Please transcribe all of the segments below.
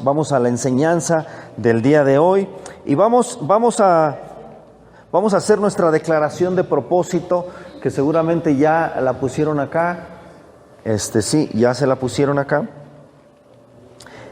Vamos a la enseñanza del día de hoy y vamos a hacer nuestra declaración de propósito, que seguramente ya la pusieron acá. Sí, ya se la pusieron acá.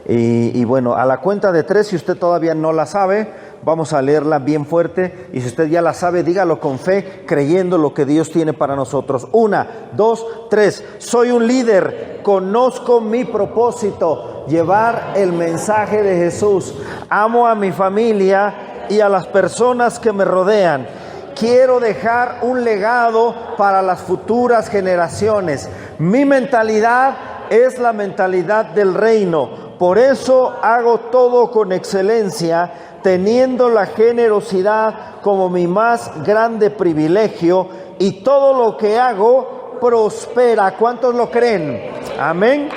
Y bueno, a la cuenta de 3, si usted todavía no la sabe, vamos a leerla bien fuerte. Y si usted ya la sabe, dígalo con fe, creyendo lo que Dios tiene para nosotros. 1, 2, 3. Soy un líder, conozco mi propósito, llevar el mensaje de Jesús. Amo a mi familia y a las personas que me rodean. Quiero dejar un legado para las futuras generaciones. Mi mentalidad es la mentalidad del reino. Por eso hago todo con excelencia, teniendo la generosidad como mi más grande privilegio, y todo lo que hago prospera. ¿Cuántos lo creen? Amén.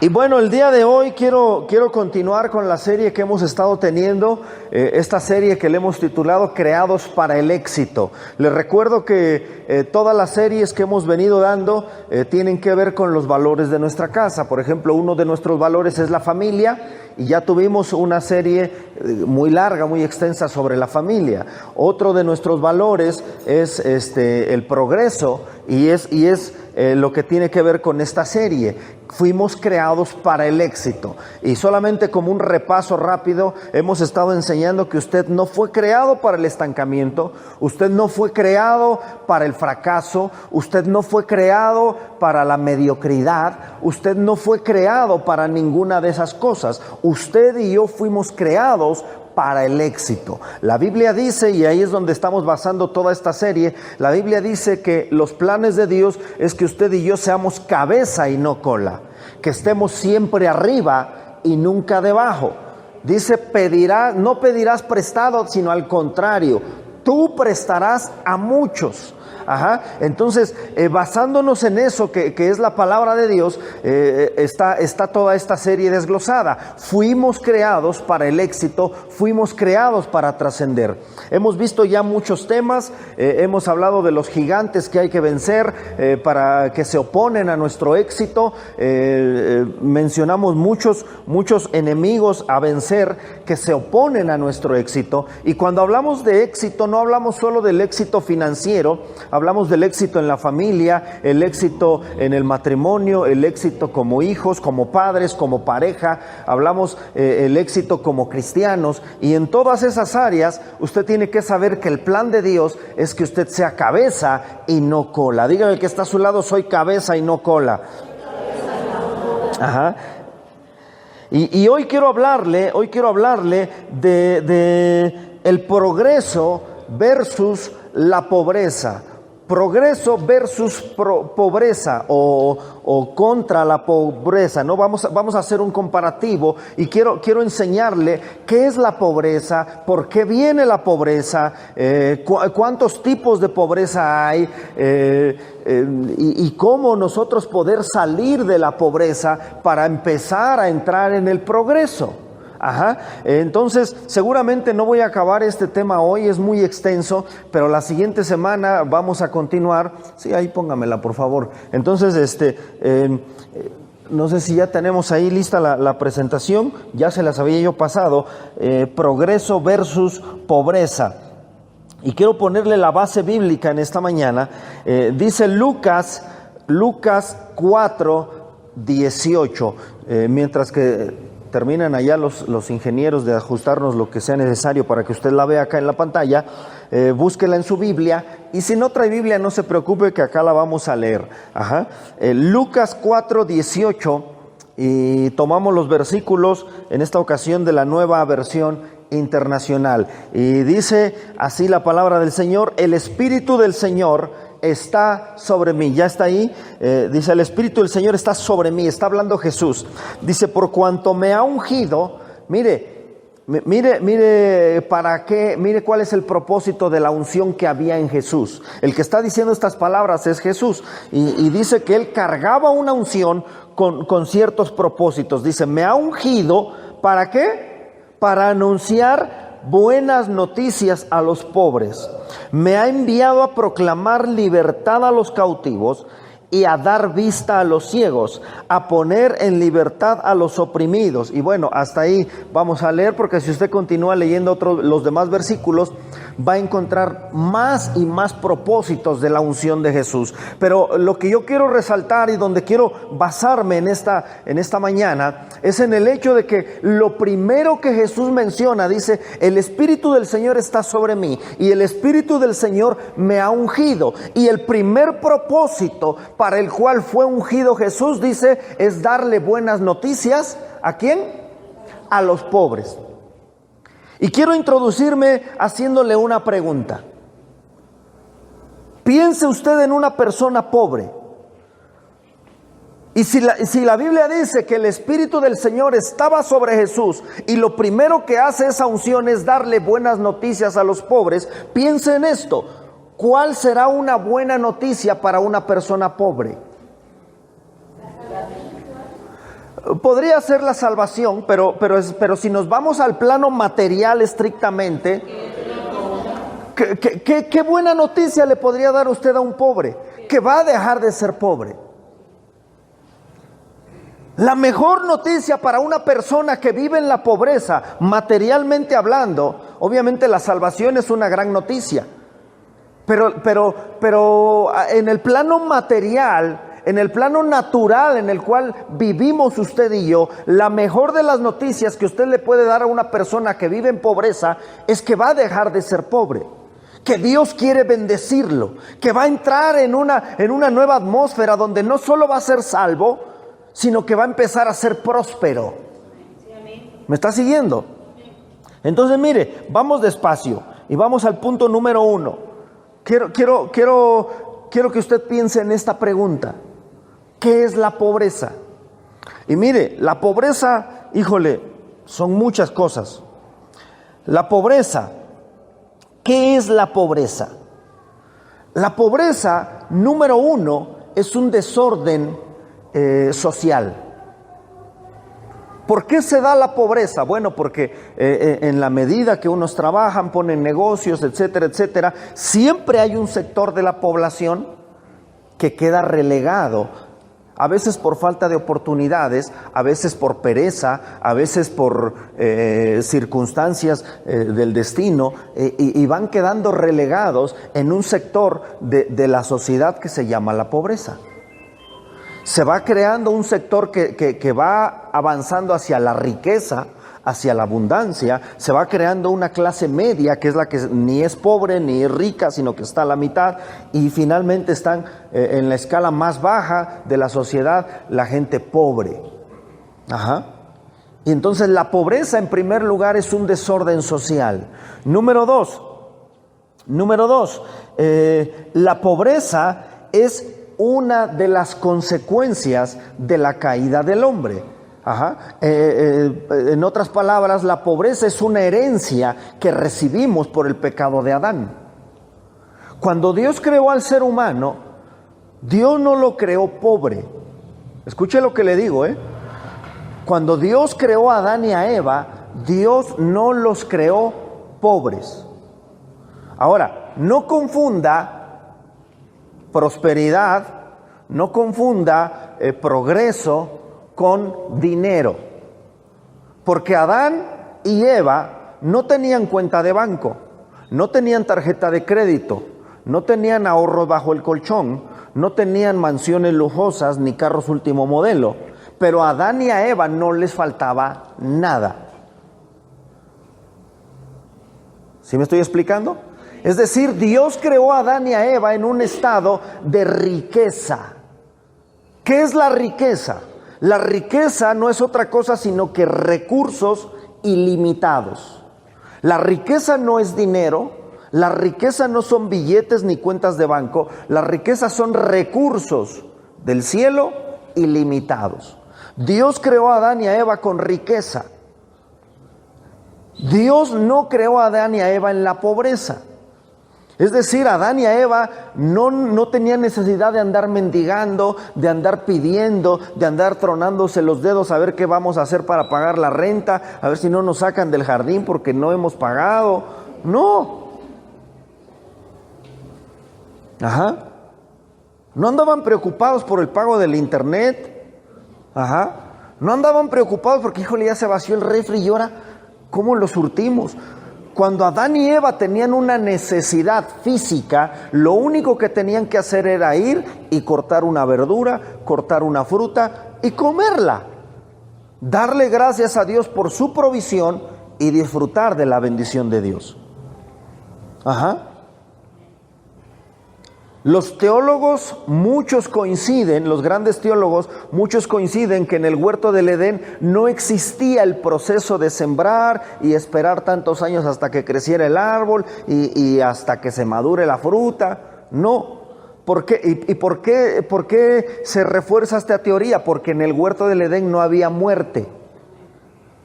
Y bueno, el día de hoy quiero continuar con la serie que hemos estado teniendo, esta serie que le hemos titulado Creados para el Éxito. Les recuerdo que todas las series que hemos venido dando tienen que ver con los valores de nuestra casa. Por ejemplo, uno de nuestros valores es la familia, y ya tuvimos una serie muy larga, muy extensa sobre la familia. Otro de nuestros valores es el progreso, y es lo que tiene que ver con esta serie. Fuimos creados para el éxito. Y solamente como un repaso rápido, hemos estado enseñando que usted no fue creado para el estancamiento, usted no fue creado para el fracaso, usted no fue creado para la mediocridad, usted no fue creado para ninguna de esas cosas. Usted y yo fuimos creados para el éxito. La Biblia dice, y ahí es donde estamos basando toda esta serie, la Biblia dice que los planes de Dios es que usted y yo seamos cabeza y no cola, que estemos siempre arriba y nunca debajo. Dice, no pedirás prestado, sino al contrario, tú prestarás a muchos. Entonces, basándonos en eso que es la palabra de Dios, está toda esta serie desglosada. Fuimos creados para el éxito, fuimos creados para trascender. Hemos visto ya muchos temas, hemos hablado de los gigantes que hay que vencer para que se oponen a nuestro éxito. Mencionamos muchos enemigos a vencer que se oponen a nuestro éxito. Y cuando hablamos de éxito, no hablamos solo del éxito financiero, hablamos del éxito en la familia, el éxito en el matrimonio, el éxito como hijos, como padres, como pareja, hablamos el éxito como cristianos, y en todas esas áreas usted tiene que saber que el plan de Dios es que usted sea cabeza y no cola. Dígale al que está a su lado, soy cabeza y no cola. Y hoy quiero hablarle de el progreso versus la pobreza. Progreso versus pobreza o contra la pobreza, ¿no? Vamos a hacer un comparativo, y quiero enseñarle qué es la pobreza, por qué viene la pobreza, cuántos tipos de pobreza hay, y cómo nosotros poder salir de la pobreza para empezar a entrar en el progreso. Entonces seguramente no voy a acabar este tema hoy, es muy extenso, pero la siguiente semana vamos a continuar. Sí, ahí póngamela por favor. Entonces no sé si ya tenemos ahí lista la presentación, ya se las había yo pasado. Progreso versus pobreza, y quiero ponerle la base bíblica en esta mañana. Dice Lucas 4:18, mientras que terminan allá los ingenieros de ajustarnos lo que sea necesario para que usted la vea acá en la pantalla, búsquela en su Biblia, y si no trae Biblia no se preocupe, que acá la vamos a leer. Lucas 4:18, y tomamos los versículos en esta ocasión de la Nueva Versión Internacional, y dice así la palabra del Señor: el Espíritu del Señor está sobre mí. Ya está ahí. Dice, el Espíritu del Señor está sobre mí. Está hablando Jesús. Dice, por cuanto me ha ungido. Mire para qué, mire cuál es el propósito de la unción que había en Jesús. El que está diciendo estas palabras es Jesús, y dice que él cargaba una unción con ciertos propósitos. Dice, me ha ungido, ¿para qué? Para anunciar buenas noticias a los pobres. Me ha enviado a proclamar libertad a los cautivos y a dar vista a los ciegos, a poner en libertad a los oprimidos. Y bueno, hasta ahí vamos a leer, porque si usted continúa leyendo los demás versículos, va a encontrar más y más propósitos de la unción de Jesús. Pero lo que yo quiero resaltar y donde quiero basarme en esta mañana es en el hecho de que lo primero que Jesús menciona, dice: el Espíritu del Señor está sobre mí y el Espíritu del Señor me ha ungido. Y el primer propósito para el cual fue ungido Jesús, dice, es darle buenas noticias. ¿A quién? A los pobres. Y quiero introducirme haciéndole una pregunta. Piense usted en una persona pobre. Y si la Biblia dice que el Espíritu del Señor estaba sobre Jesús y lo primero que hace esa unción es darle buenas noticias a los pobres, piense en esto. ¿Cuál será una buena noticia para una persona pobre? Podría ser la salvación, pero si nos vamos al plano material estrictamente, ¿qué buena noticia le podría dar usted a un pobre? Que va a dejar de ser pobre. La mejor noticia para una persona que vive en la pobreza, materialmente hablando, obviamente la salvación es una gran noticia. Pero en el plano material, en el plano natural en el cual vivimos usted y yo, la mejor de las noticias que usted le puede dar a una persona que vive en pobreza es que va a dejar de ser pobre, que Dios quiere bendecirlo, que va a entrar en una nueva atmósfera donde no solo va a ser salvo, sino que va a empezar a ser próspero. ¿Me está siguiendo? Entonces mire, vamos despacio y vamos al punto número 1. Quiero que usted piense en esta pregunta. ¿Qué es la pobreza? Y mire, la pobreza, híjole, son muchas cosas. La pobreza, ¿qué es la pobreza? La pobreza, número 1, es un desorden social. ¿Por qué se da la pobreza? Bueno, porque en la medida que unos trabajan, ponen negocios, etcétera, etcétera, siempre hay un sector de la población que queda relegado, a veces por falta de oportunidades, a veces por pereza, a veces por circunstancias del destino, y van quedando relegados en un sector de la sociedad que se llama la pobreza. Se va creando un sector que va avanzando hacia la riqueza, hacia la abundancia. Se va creando una clase media que es la que ni es pobre ni es rica, sino que está a la mitad, y finalmente están en la escala más baja de la sociedad, la gente pobre. Y entonces la pobreza, en primer lugar, es un desorden social. Número dos, la pobreza es una de las consecuencias de la caída del hombre. En otras palabras, la pobreza es una herencia que recibimos por el pecado de Adán. Cuando Dios creó al ser humano, Dios no lo creó pobre. Escuche lo que le digo, Cuando Dios creó a Adán y a Eva, Dios no los creó pobres. Ahora, no confunda prosperidad, no confunda progreso con dinero, porque Adán y Eva no tenían cuenta de banco, no tenían tarjeta de crédito, no tenían ahorros bajo el colchón, no tenían mansiones lujosas ni carros último modelo, pero a Adán y a Eva no les faltaba nada. ¿Sí me estoy explicando? Es decir, Dios creó a Adán y a Eva en un estado de riqueza. ¿Qué es la riqueza? La riqueza no es otra cosa sino que recursos ilimitados. La riqueza no es dinero, la riqueza no son billetes ni cuentas de banco, la riqueza son recursos del cielo ilimitados. Dios creó a Adán y a Eva con riqueza. Dios no creó a Adán y a Eva en la pobreza. Es decir, Adán y Eva no tenían necesidad de andar mendigando, de andar pidiendo, de andar tronándose los dedos a ver qué vamos a hacer para pagar la renta, a ver si no nos sacan del jardín porque no hemos pagado. No. No andaban preocupados por el pago del internet. Ajá. No andaban preocupados porque, híjole, ya se vació el refri y ahora, ¿cómo lo surtimos? Cuando Adán y Eva tenían una necesidad física, lo único que tenían que hacer era ir y cortar una verdura, cortar una fruta y comerla. Darle gracias a Dios por su provisión y disfrutar de la bendición de Dios. Ajá. Los teólogos, muchos coinciden, los grandes teólogos, muchos coinciden que en el huerto del Edén no existía el proceso de sembrar y esperar tantos años hasta que creciera el árbol y hasta que se madure la fruta. No. ¿Por qué? ¿Y por qué se refuerza esta teoría? Porque en el huerto del Edén no había muerte.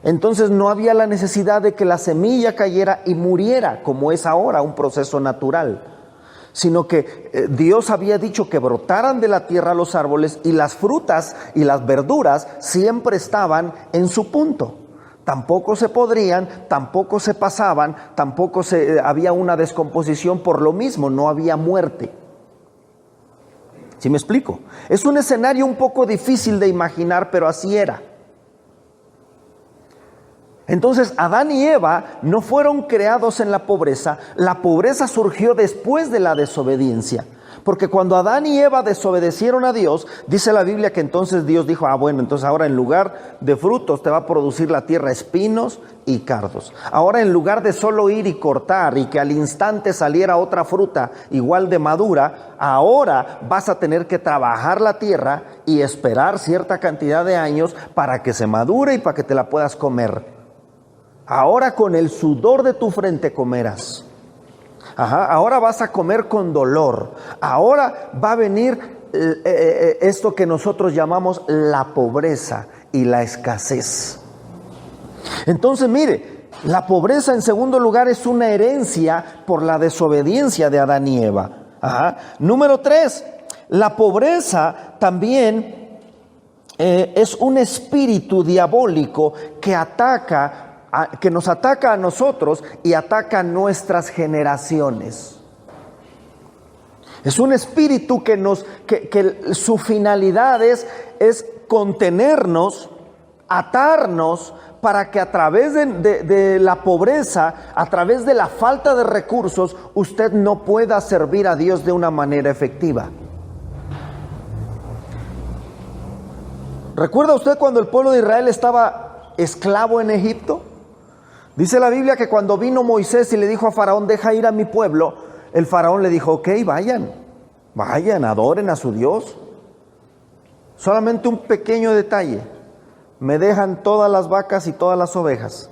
Entonces no había la necesidad de que la semilla cayera y muriera, como es ahora, un proceso natural. Sino que Dios había dicho que brotaran de la tierra los árboles y las frutas y las verduras siempre estaban en su punto. Tampoco se podrían, tampoco se pasaban, tampoco había una descomposición, por lo mismo no había muerte. ¿Sí me explico? Es un escenario un poco difícil de imaginar, pero así era. Entonces Adán y Eva no fueron creados en la pobreza surgió después de la desobediencia, porque cuando Adán y Eva desobedecieron a Dios, dice la Biblia que entonces Dios dijo, bueno, entonces ahora en lugar de frutos te va a producir la tierra espinos y cardos. Ahora en lugar de solo ir y cortar y que al instante saliera otra fruta igual de madura, ahora vas a tener que trabajar la tierra y esperar cierta cantidad de años para que se madure y para que te la puedas comer. Ahora con el sudor de tu frente comerás. Ajá, ahora vas a comer con dolor. Ahora va a venir esto que nosotros llamamos la pobreza y la escasez. Entonces, mire, la pobreza en segundo lugar es una herencia por la desobediencia de Adán y Eva. Ajá. Número 3, la pobreza también es un espíritu diabólico que nos ataca a nosotros y ataca a nuestras generaciones. Es un espíritu que su finalidad es contenernos, atarnos, para que a través de la pobreza, a través de la falta de recursos, usted no pueda servir a Dios de una manera efectiva. ¿Recuerda usted cuando el pueblo de Israel estaba esclavo en Egipto? Dice la Biblia que cuando vino Moisés y le dijo a Faraón, deja ir a mi pueblo, el Faraón le dijo, ok, vayan, adoren a su Dios. Solamente un pequeño detalle, me dejan todas las vacas y todas las ovejas.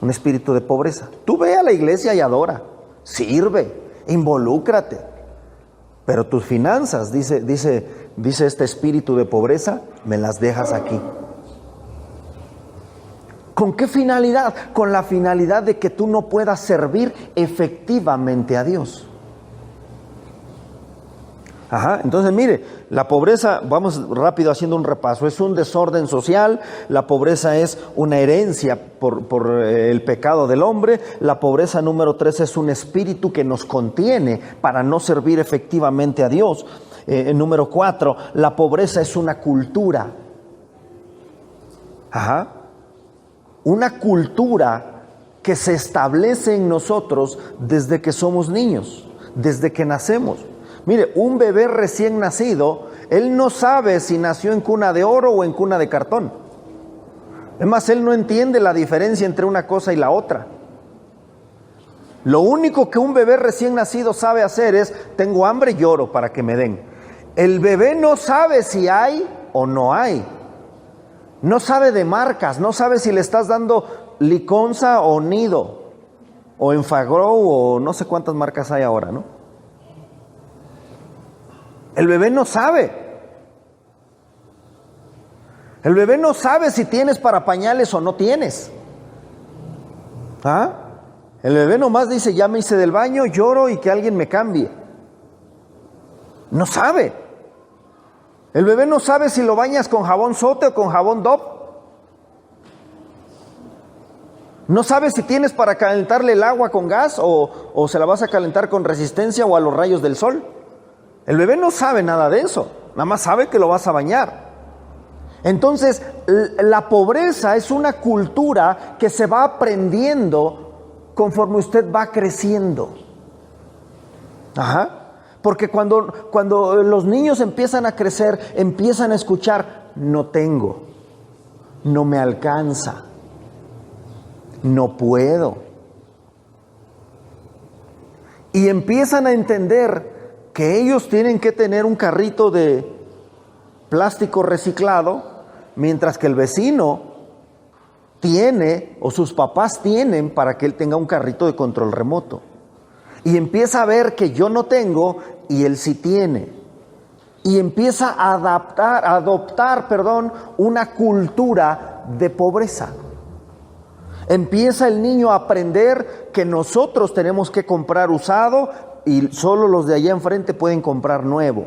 Un espíritu de pobreza. Tú ve a la iglesia y adora, sirve, involúcrate, pero tus finanzas, dice este espíritu de pobreza, me las dejas aquí. ¿Con qué finalidad? Con la finalidad de que tú no puedas servir efectivamente a Dios. Ajá, entonces mire, la pobreza, vamos rápido haciendo un repaso, es un desorden social, la pobreza es una herencia por el pecado del hombre, la pobreza número 3 es un espíritu que nos contiene para no servir efectivamente a Dios. Número 4, la pobreza es una cultura. Ajá. Una cultura que se establece en nosotros desde que somos niños, desde que nacemos. Mire, un bebé recién nacido, él no sabe si nació en cuna de oro o en cuna de cartón. Es más, él no entiende la diferencia entre una cosa y la otra. Lo único que un bebé recién nacido sabe hacer es, tengo hambre, lloro para que me den. El bebé no sabe si hay o no hay. No sabe de marcas, no sabe si le estás dando Liconza o Nido, o Enfagrow, o no sé cuántas marcas hay ahora, ¿no? El bebé no sabe. El bebé no sabe si tienes para pañales o no tienes. ¿Ah? El bebé nomás dice, ya me hice del baño, lloro y que alguien me cambie. No sabe. El bebé no sabe si lo bañas con jabón Sote o con jabón Dove. No sabe si tienes para calentarle el agua con gas o se la vas a calentar con resistencia o a los rayos del sol. El bebé no sabe nada de eso, nada más sabe que lo vas a bañar. Entonces, la pobreza es una cultura que se va aprendiendo conforme usted va creciendo. Ajá. Porque cuando los niños empiezan a crecer, empiezan a escuchar, no tengo, no me alcanza, no puedo. Y empiezan a entender que ellos tienen que tener un carrito de plástico reciclado, mientras que el vecino tiene, o sus papás tienen, para que él tenga un carrito de control remoto. Y empieza a ver que yo no tengo y él sí tiene. Y empieza a adoptar, una cultura de pobreza. Empieza el niño a aprender que nosotros tenemos que comprar usado y solo los de allá enfrente pueden comprar nuevo.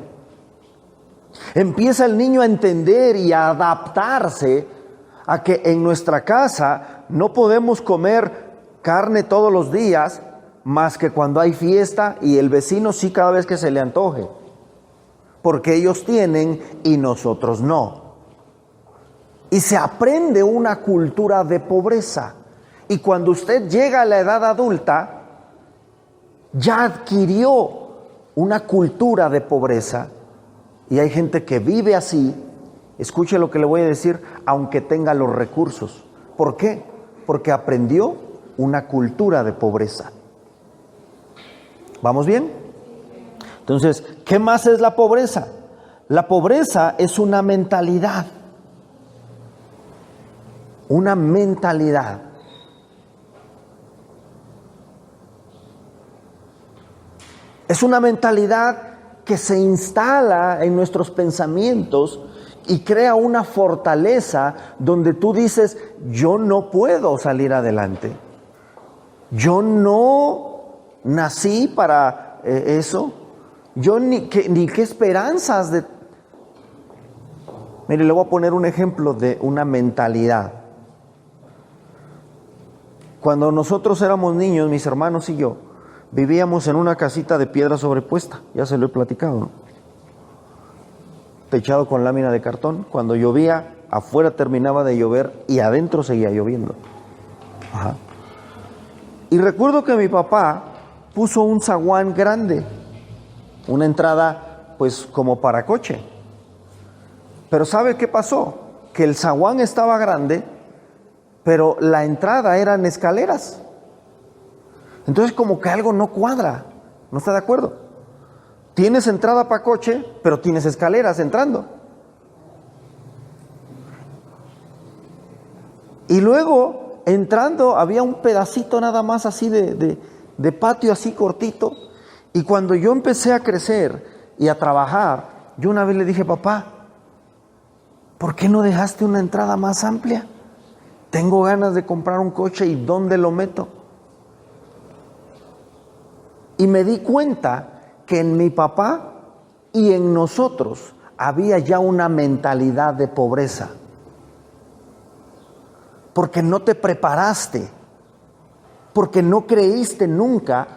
Empieza el niño a entender y a adaptarse a que en nuestra casa no podemos comer carne todos los días, más que cuando hay fiesta, y el vecino sí cada vez que se le antoje, porque ellos tienen y nosotros no. Y se aprende una cultura de pobreza. Y cuando usted llega a la edad adulta, ya adquirió una cultura de pobreza. Y hay gente que vive así, escuche lo que le voy a decir, aunque tenga los recursos. ¿Por qué? Porque aprendió una cultura de pobreza. ¿Vamos bien? Entonces, ¿qué más es la pobreza? La pobreza es una mentalidad. Una mentalidad. Es una mentalidad que se instala en nuestros pensamientos y crea una fortaleza donde tú dices, yo no puedo salir adelante. Yo no nací para eso. Yo ni qué esperanzas de... Mire, le voy a poner un ejemplo de una mentalidad. Cuando nosotros éramos niños, mis hermanos y yo, vivíamos en una casita de piedra sobrepuesta, ya se lo he platicado, ¿no? Techado con lámina de cartón. Cuando llovía, afuera terminaba de llover y adentro seguía lloviendo. Ajá. Y recuerdo que mi papá puso un zaguán grande, una entrada pues como para coche. Pero ¿sabe qué pasó? Que el zaguán estaba grande, pero la entrada eran escaleras. Entonces como que algo no cuadra, ¿no está de acuerdo? Tienes entrada para coche, pero tienes escaleras entrando. Y luego, entrando, había un pedacito nada más así de patio así cortito. Y cuando yo empecé a crecer y a trabajar, yo una vez le dije, papá, ¿por qué no dejaste una entrada más amplia? Tengo ganas de comprar un coche, ¿y dónde lo meto? Y me di cuenta que en mi papá y en nosotros había ya una mentalidad de pobreza. Porque no te preparaste, porque no creíste nunca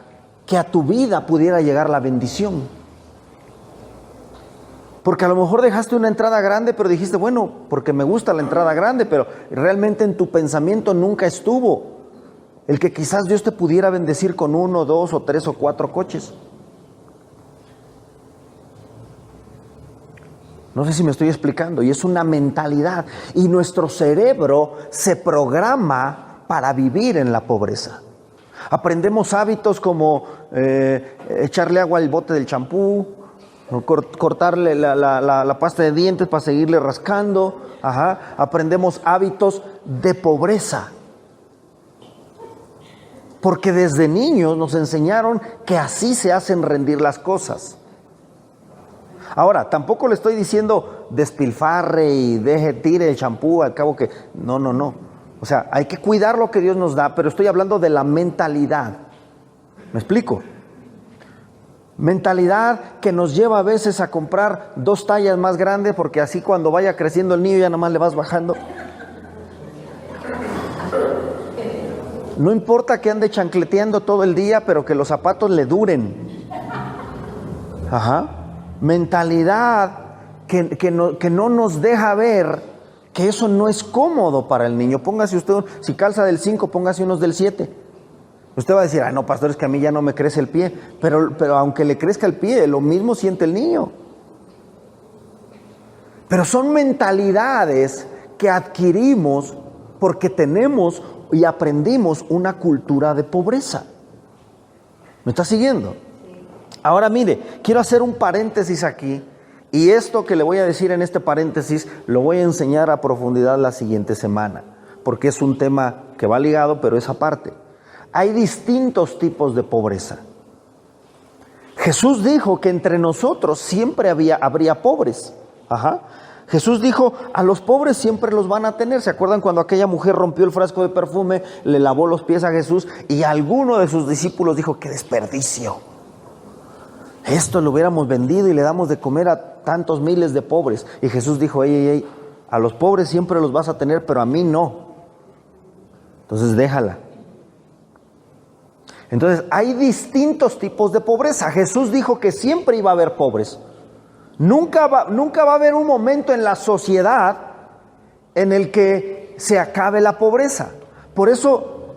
que a tu vida pudiera llegar la bendición. Porque a lo mejor dejaste una entrada grande, pero dijiste, bueno, porque me gusta la entrada grande, pero realmente en tu pensamiento nunca estuvo el que quizás Dios te pudiera bendecir con 1, 2 o 3 o 4 coches. No sé si me estoy explicando, y es una mentalidad. Y nuestro cerebro se programa para vivir en la pobreza. Aprendemos hábitos como echarle agua al bote del champú, cortarle la pasta de dientes para seguirle rascando. Ajá. Aprendemos hábitos de pobreza. Porque desde niños nos enseñaron que así se hacen rendir las cosas. Ahora, tampoco le estoy diciendo despilfarre y tire el champú, al cabo que... No. O sea, hay que cuidar lo que Dios nos da, pero estoy hablando de la mentalidad. ¿Me explico? Mentalidad que nos lleva a veces a comprar 2 tallas más grandes, porque así cuando vaya creciendo el niño ya nada más le vas bajando. No importa que ande chancleteando todo el día, pero que los zapatos le duren. Ajá. mentalidad que no nos deja ver que eso no es cómodo para el niño. Póngase usted, si calza del 5, póngase unos del 7. Usted va a decir, no, pastor, es que a mí ya no me crece el pie. Pero aunque le crezca el pie, lo mismo siente el niño. Pero son mentalidades que adquirimos porque tenemos y aprendimos una cultura de pobreza. ¿Me está siguiendo? Ahora mire, quiero hacer un paréntesis aquí, y esto que le voy a decir en este paréntesis lo voy a enseñar a profundidad la siguiente semana, porque es un tema que va ligado, pero es aparte. Hay distintos tipos de pobreza. Jesús dijo que entre nosotros siempre habría pobres. Jesús dijo, a los pobres siempre los van a tener. ¿Se acuerdan cuando aquella mujer rompió el frasco de perfume, le lavó los pies a Jesús y alguno de sus discípulos dijo, qué desperdicio? Esto lo hubiéramos vendido y le damos de comer a tantos miles de pobres. Y Jesús dijo, ey, a los pobres siempre los vas a tener, pero a mí no. Entonces déjala. Entonces hay distintos tipos de pobreza. Jesús dijo que siempre iba a haber pobres. Nunca va a haber un momento en la sociedad en el que se acabe la pobreza. Por eso,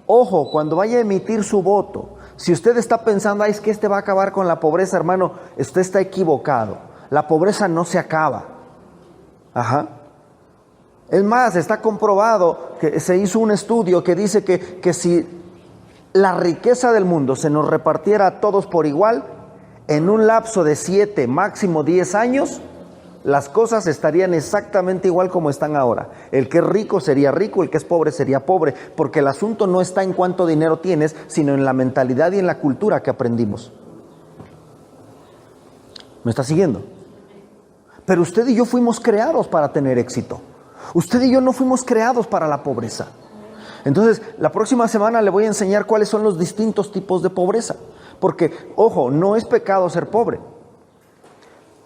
ojo, cuando vaya a emitir su voto, si usted está pensando, es que va a acabar con la pobreza, hermano, usted está equivocado. La pobreza no se acaba. Es más, está comprobado que se hizo un estudio que dice que si la riqueza del mundo se nos repartiera a todos por igual, en un lapso de 7, máximo 10 años, las cosas estarían exactamente igual como están ahora. El que es rico sería rico, el que es pobre sería pobre, porque el asunto no está en cuánto dinero tienes, sino en la mentalidad y en la cultura que aprendimos. ¿Me está siguiendo? Pero usted y yo fuimos creados para tener éxito. Usted y yo no fuimos creados para la pobreza. Entonces, la próxima semana le voy a enseñar cuáles son los distintos tipos de pobreza. Porque, ojo, no es pecado ser pobre.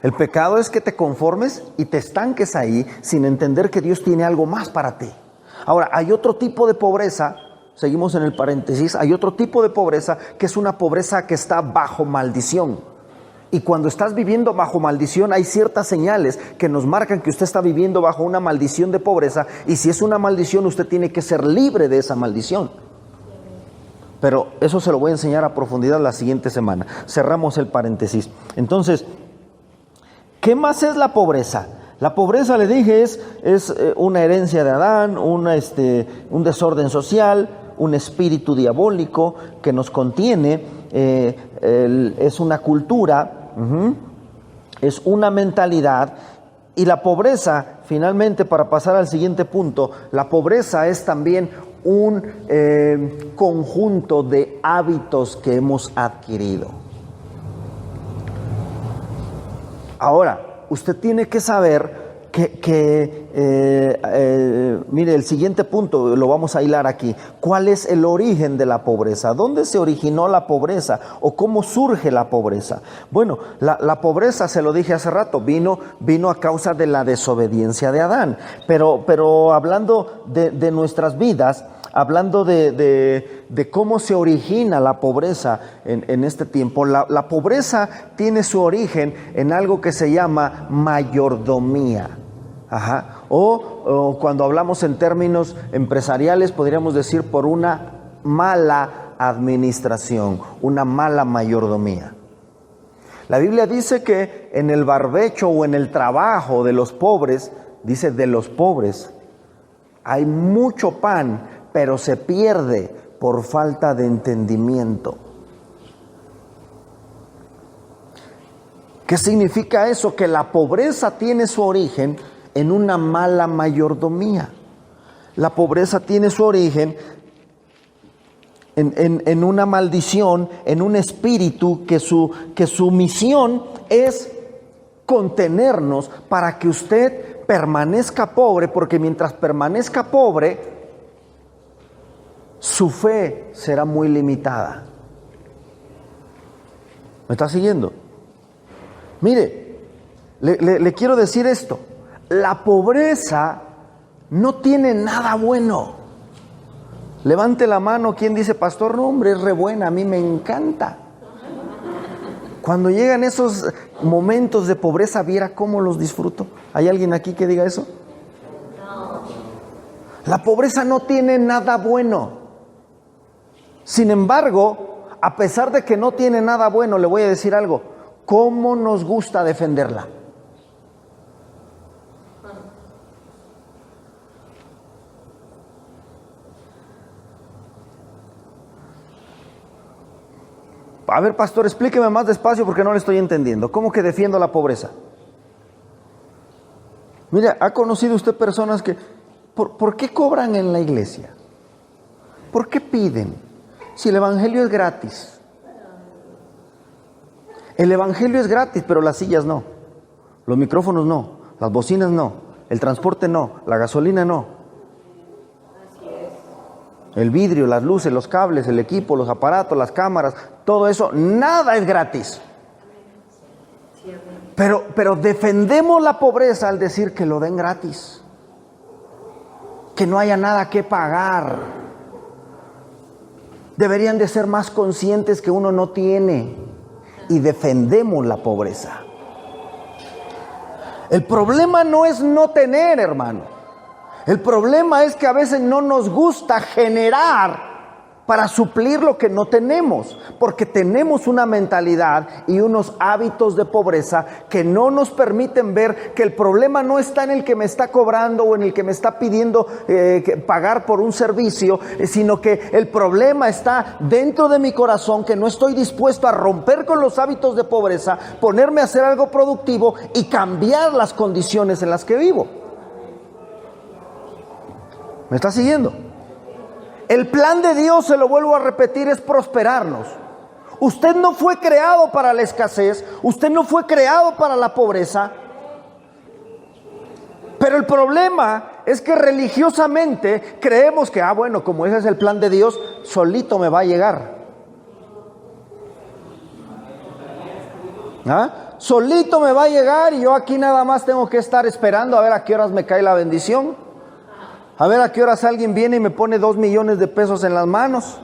El pecado es que te conformes y te estanques ahí sin entender que Dios tiene algo más para ti. Ahora, hay otro tipo de pobreza, seguimos en el paréntesis, hay otro tipo de pobreza que es una pobreza que está bajo maldición. Y cuando estás viviendo bajo maldición hay ciertas señales que nos marcan que usted está viviendo bajo una maldición de pobreza, y si es una maldición usted tiene que ser libre de esa maldición. Pero eso se lo voy a enseñar a profundidad la siguiente semana. Cerramos el paréntesis. Entonces, ¿qué más es la pobreza? La pobreza, le dije, es una herencia de Adán, un desorden social, un espíritu diabólico que nos contiene, es una cultura, es una mentalidad. Y la pobreza, finalmente, para pasar al siguiente punto, la pobreza es también un conjunto de hábitos que hemos adquirido. Ahora, usted tiene que saber mire, el siguiente punto lo vamos a hilar aquí. ¿Cuál es el origen de la pobreza? ¿Dónde se originó la pobreza? ¿O cómo surge la pobreza? Bueno, la pobreza, se lo dije hace rato, vino a causa de la desobediencia de Adán. Pero hablando de nuestras vidas, hablando de cómo se origina la pobreza en este tiempo, la pobreza tiene su origen en algo que se llama mayordomía. O cuando hablamos en términos empresariales, podríamos decir por una mala administración, una mala mayordomía. La Biblia dice que en el barbecho o en el trabajo de los pobres, dice de los pobres, hay mucho pan, pero se pierde por falta de entendimiento. ¿Qué significa eso? Que la pobreza tiene su origen en una mala mayordomía. La pobreza tiene su origen en una maldición, en un espíritu que su misión es contenernos para que usted permanezca pobre, porque mientras permanezca pobre, su fe será muy limitada. ¿Me está siguiendo? Mire, le quiero decir esto. La pobreza no tiene nada bueno. Levante la mano quien dice, pastor, no hombre, es re buena, a mí me encanta. Cuando llegan esos momentos de pobreza, viera cómo los disfruto. ¿Hay alguien aquí que diga eso? La pobreza no tiene nada bueno. Sin embargo, a pesar de que no tiene nada bueno, le voy a decir algo. ¿Cómo nos gusta defenderla? A ver, pastor, explíqueme más despacio porque no le estoy entendiendo. ¿Cómo que defiendo la pobreza? Mire, ¿ha conocido usted personas que... ¿Por qué cobran en la iglesia? ¿Por qué piden? Si el evangelio es gratis. El evangelio es gratis, pero las sillas no. Los micrófonos no. Las bocinas no. El transporte no. La gasolina no. El vidrio, las luces, los cables, el equipo, los aparatos, las cámaras, todo eso, nada es gratis. Pero defendemos la pobreza al decir que lo den gratis. Que no haya nada que pagar. Deberían de ser más conscientes que uno no tiene. Y defendemos la pobreza. El problema no es no tener, hermano. El problema es que a veces no nos gusta generar para suplir lo que no tenemos, porque tenemos una mentalidad y unos hábitos de pobreza que no nos permiten ver que el problema no está en el que me está cobrando o en el que me está pidiendo pagar por un servicio, sino que el problema está dentro de mi corazón, que no estoy dispuesto a romper con los hábitos de pobreza, ponerme a hacer algo productivo y cambiar las condiciones en las que vivo. ¿Me está siguiendo? El plan de Dios, se lo vuelvo a repetir, es prosperarnos. Usted no fue creado para la escasez, usted no fue creado para la pobreza. Pero el problema es que religiosamente creemos que, bueno, como ese es el plan de Dios, solito me va a llegar. Solito me va a llegar y yo aquí nada más tengo que estar esperando a ver a qué horas me cae la bendición. A ver a qué horas alguien viene y me pone 2 millones de pesos en las manos.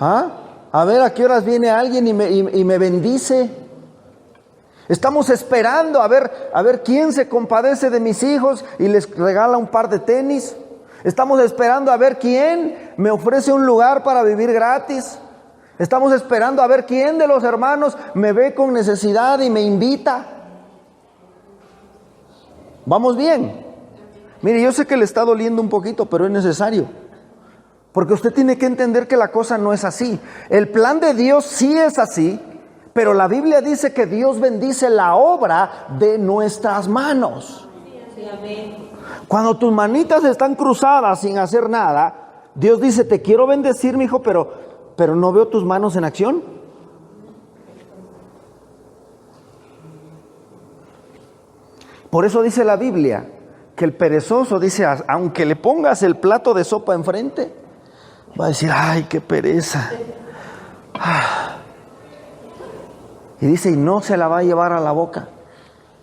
A ver a qué horas viene alguien y me bendice. Estamos esperando a ver quién se compadece de mis hijos y les regala un par de tenis. Estamos esperando a ver quién me ofrece un lugar para vivir gratis. Estamos esperando a ver quién de los hermanos me ve con necesidad y me invita. ¿Vamos bien? Mire, yo sé que le está doliendo un poquito, pero es necesario. Porque usted tiene que entender que la cosa no es así. El plan de Dios sí es así, pero la Biblia dice que Dios bendice la obra de nuestras manos. Cuando tus manitas están cruzadas sin hacer nada, Dios dice, te quiero bendecir, mi hijo, pero no veo tus manos en acción. Por eso dice la Biblia que el perezoso, dice, aunque le pongas el plato de sopa enfrente, va a decir, ay, qué pereza. Y dice, y no se la va a llevar a la boca,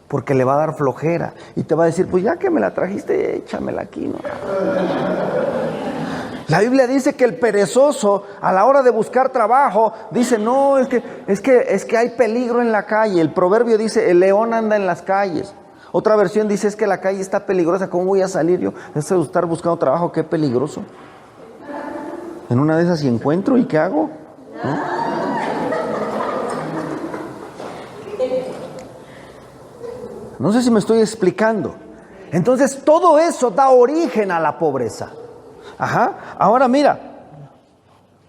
porque le va a dar flojera. Y te va a decir, pues ya que me la trajiste, échamela aquí, ¿no? La Biblia dice que el perezoso, a la hora de buscar trabajo, dice, no, es que hay peligro en la calle. El proverbio dice, el león anda en las calles. Otra versión dice, es que la calle está peligrosa, ¿cómo voy a salir yo? Eso de estar buscando trabajo, qué peligroso. En una de esas si encuentro, ¿y qué hago? No sé si me estoy explicando. Entonces todo eso da origen a la pobreza. Ahora mira,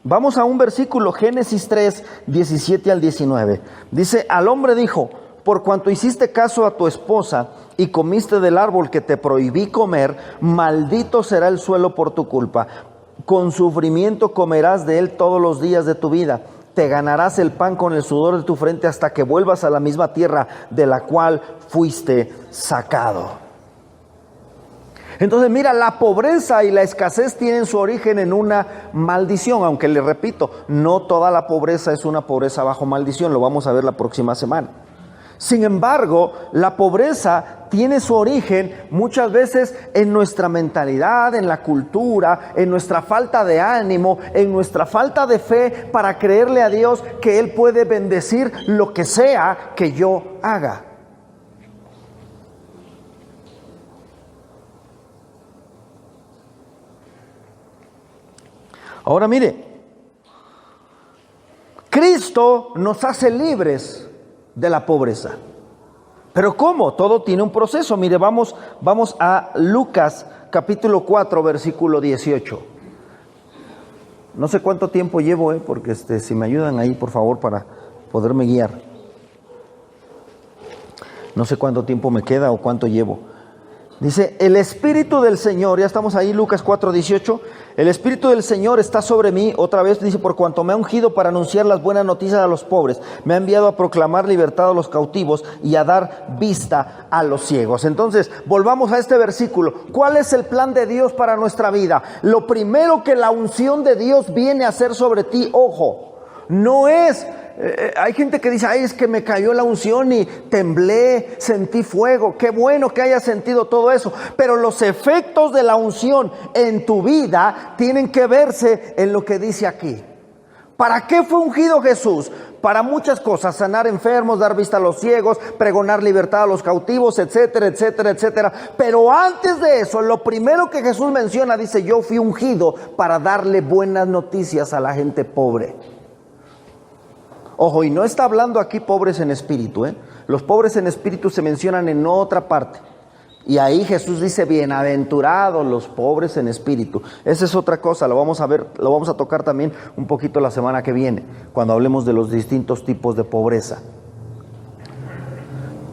vamos a un versículo, Génesis 3, 17 al 19. Dice, al hombre dijo, por cuanto hiciste caso a tu esposa y comiste del árbol que te prohibí comer, maldito será el suelo por tu culpa. Con sufrimiento comerás de él todos los días de tu vida. Te ganarás el pan con el sudor de tu frente hasta que vuelvas a la misma tierra de la cual fuiste sacado. Entonces mira, la pobreza y la escasez tienen su origen en una maldición, aunque le repito, no toda la pobreza es una pobreza bajo maldición, lo vamos a ver la próxima semana. Sin embargo, la pobreza tiene su origen muchas veces en nuestra mentalidad, en la cultura, en nuestra falta de ánimo, en nuestra falta de fe para creerle a Dios que Él puede bendecir lo que sea que yo haga. Ahora mire, Cristo nos hace libres de la pobreza. ¿Pero cómo? Todo tiene un proceso. Mire, vamos a Lucas capítulo 4, versículo 18. No sé cuánto tiempo llevo, porque si me ayudan ahí, por favor, para poderme guiar. No sé cuánto tiempo me queda o cuánto llevo. Dice, el Espíritu del Señor, ya estamos ahí, Lucas 4, 18. El Espíritu del Señor está sobre mí, otra vez dice, por cuanto me ha ungido para anunciar las buenas noticias a los pobres. Me ha enviado a proclamar libertad a los cautivos y a dar vista a los ciegos. Entonces, volvamos a este versículo. ¿Cuál es el plan de Dios para nuestra vida? Lo primero que la unción de Dios viene a hacer sobre ti, ojo, no es... hay gente que dice, ay, es que me cayó la unción y temblé, sentí fuego. Qué bueno que hayas sentido todo eso. Pero los efectos de la unción en tu vida tienen que verse en lo que dice aquí. ¿Para qué fue ungido Jesús? Para muchas cosas: sanar enfermos, dar vista a los ciegos, pregonar libertad a los cautivos, etcétera, etcétera, etcétera. Pero antes de eso, lo primero que Jesús menciona, dice, yo fui ungido para darle buenas noticias a la gente pobre. Ojo, y no está hablando aquí pobres en espíritu, Los pobres en espíritu se mencionan en otra parte. Y ahí Jesús dice, bienaventurados los pobres en espíritu. Esa es otra cosa, lo vamos a ver, lo vamos a tocar también un poquito la semana que viene, cuando hablemos de los distintos tipos de pobreza.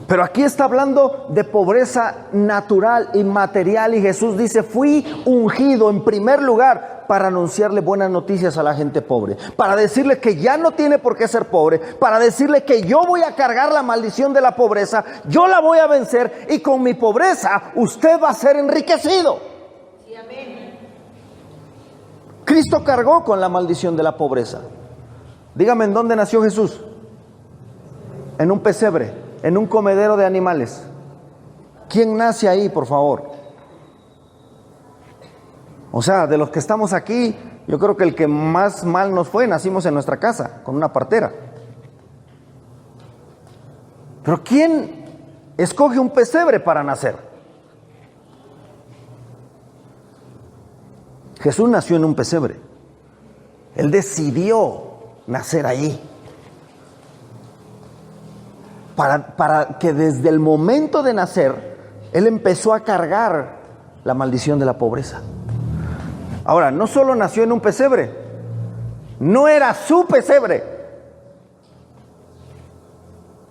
Pero aquí está hablando de pobreza natural y material, y Jesús dice, fui ungido en primer lugar para anunciarle buenas noticias a la gente pobre, para decirle que ya no tiene por qué ser pobre, para decirle que yo voy a cargar la maldición de la pobreza, yo la voy a vencer, y con mi pobreza usted va a ser enriquecido. Sí, amén. Cristo cargó con la maldición de la pobreza. Dígame, ¿en dónde nació Jesús? En un pesebre, en un comedero de animales. ¿Quién nace ahí, por favor? O sea, de los que estamos aquí, yo creo que el que más mal nos fue, nacimos en nuestra casa, con una partera. Pero ¿quién escoge un pesebre para nacer? Jesús nació en un pesebre. Él decidió nacer ahí. Para que desde el momento de nacer, Él empezó a cargar la maldición de la pobreza. Ahora, no solo nació en un pesebre, no era su pesebre,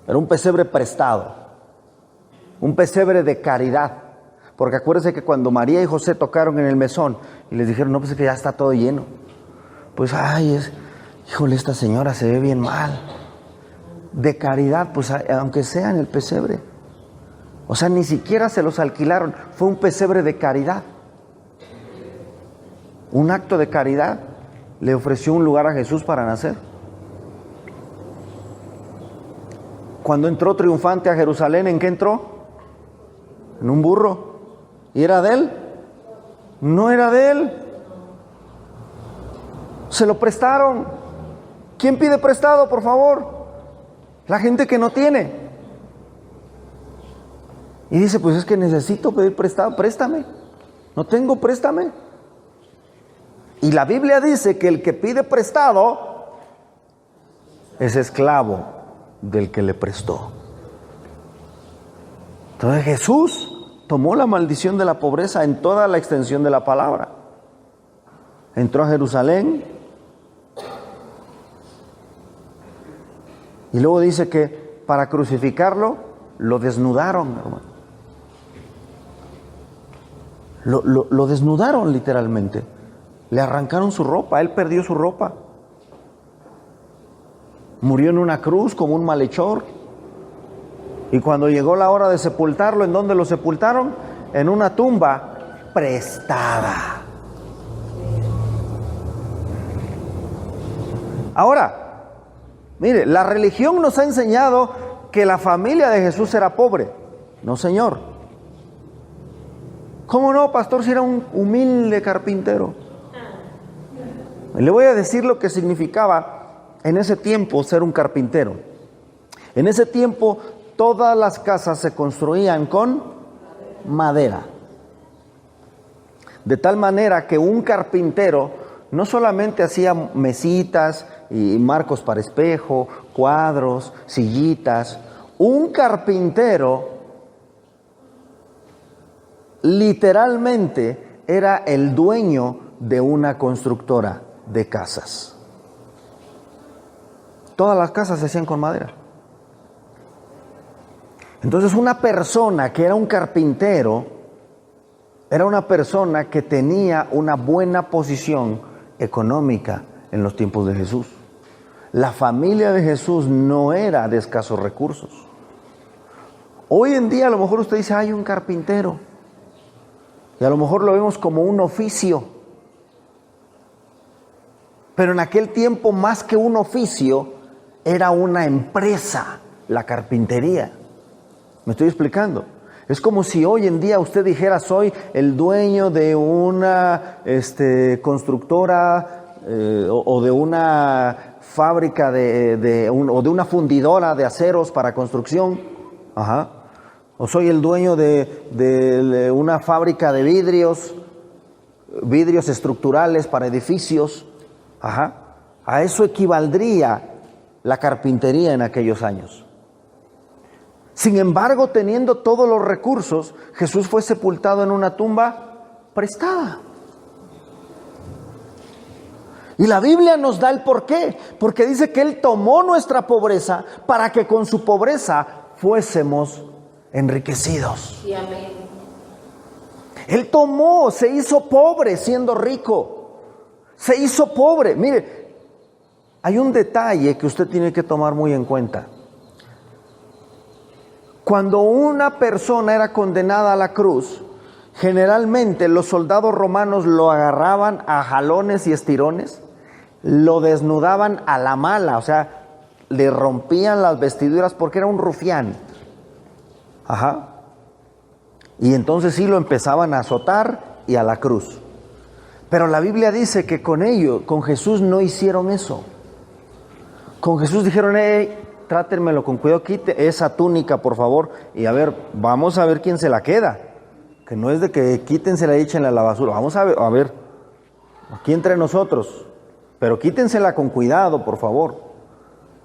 era un pesebre prestado, un pesebre de caridad. Porque acuérdense que cuando María y José tocaron en el mesón y les dijeron, no, pues es que ya está todo lleno. Pues, híjole, esta señora se ve bien mal. De caridad, pues aunque sea en el pesebre. O sea, ni siquiera se los alquilaron, fue un pesebre de caridad. Un acto de caridad. Le ofreció un lugar a Jesús para nacer. Cuando entró triunfante a Jerusalén, ¿en qué entró? En un burro. ¿Y era de él? No era de él. Se lo prestaron. ¿Quién pide prestado, por favor? La gente que no tiene. Y dice, pues es que necesito pedir prestado, préstame. No tengo, préstame. Y la Biblia dice que el que pide prestado es esclavo del que le prestó. Entonces Jesús tomó la maldición de la pobreza en toda la extensión de la palabra. Entró a Jerusalén. Y luego dice que para crucificarlo, lo desnudaron, hermano. Lo desnudaron literalmente. Le arrancaron su ropa, él perdió su ropa. Murió en una cruz como un malhechor. Y cuando llegó la hora de sepultarlo, ¿en dónde lo sepultaron? En una tumba prestada. Ahora, mire, la religión nos ha enseñado que la familia de Jesús era pobre. No, señor. ¿Cómo no, pastor, si era un humilde carpintero? Le voy a decir lo que significaba en ese tiempo ser un carpintero. En ese tiempo todas las casas se construían con madera. De tal manera que un carpintero no solamente hacía mesitas y marcos para espejo, cuadros, sillitas. Un carpintero literalmente era el dueño de una constructora de casas. Todas las casas se hacían con madera. Entonces una persona que era un carpintero era una persona que tenía una buena posición económica en los tiempos de Jesús. La familia de Jesús no era de escasos recursos. Hoy en día a lo mejor usted dice, hay un carpintero. Y a lo mejor lo vemos como un oficio. Pero en aquel tiempo, más que un oficio, era una empresa, la carpintería. ¿Me estoy explicando? Es como si hoy en día usted dijera, soy el dueño de una constructora o de una fábrica o de una fundidora de aceros para construcción. Ajá. O soy el dueño de una fábrica de vidrios estructurales para edificios. Ajá. A eso equivaldría la carpintería en aquellos años. Sin embargo, teniendo todos los recursos, Jesús fue sepultado en una tumba prestada. Y la Biblia nos da el porqué, porque dice que Él tomó nuestra pobreza para que con su pobreza fuésemos enriquecidos. Sí, amén. Él tomó, se hizo pobre siendo rico. Se hizo pobre. Mire, hay un detalle que usted tiene que tomar muy en cuenta. Cuando una persona era condenada a la cruz, generalmente los soldados romanos lo agarraban a jalones y estirones, lo desnudaban a la mala, o sea, le rompían las vestiduras porque era un rufián. Ajá. Y entonces sí lo empezaban a azotar y a la cruz. Pero la Biblia dice que con Jesús no hicieron eso. Con Jesús dijeron, trátenmelo con cuidado, quite esa túnica, por favor, y a ver, vamos a ver quién se la queda. Que no es de que quítensela y échenla a la basura. Vamos a ver, aquí entre nosotros, pero quítensela con cuidado, por favor.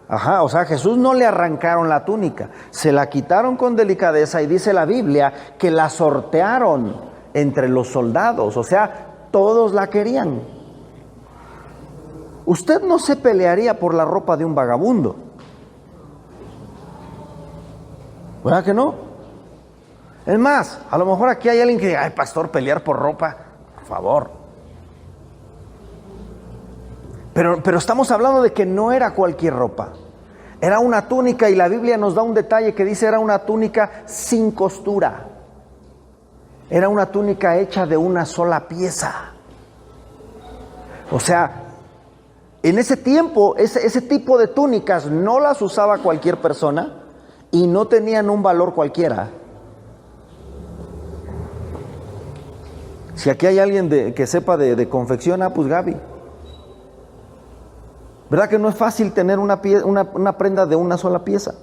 Ajá, o sea, a Jesús no le arrancaron la túnica, se la quitaron con delicadeza y dice la Biblia que la sortearon entre los soldados, o sea, todos la querían. Usted no se pelearía por la ropa de un vagabundo. ¿Verdad que no? Es más, a lo mejor aquí hay alguien que diga, ay, pastor, pelear por ropa, por favor. Pero estamos hablando de que no era cualquier ropa. Era una túnica y la Biblia nos da un detalle que dice era una túnica sin costura. Era una túnica hecha de una sola pieza. O sea, en ese tiempo, ese tipo de túnicas no las usaba cualquier persona y no tenían un valor cualquiera. Si aquí hay alguien que sepa de confección, pues Gaby. ¿Verdad que no es fácil tener una prenda de una sola pieza?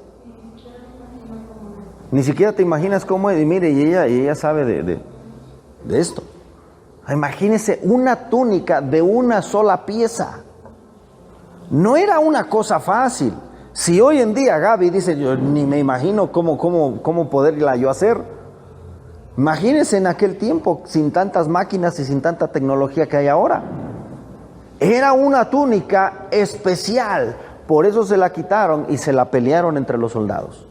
Ni siquiera te imaginas cómo es. Y mire, y ella sabe de esto. Imagínese una túnica de una sola pieza. No era una cosa fácil. Si hoy en día Gaby dice, yo ni me imagino cómo poderla yo hacer. Imagínense en aquel tiempo, sin tantas máquinas y sin tanta tecnología que hay ahora. Era una túnica especial, por eso se la quitaron y se la pelearon entre los soldados.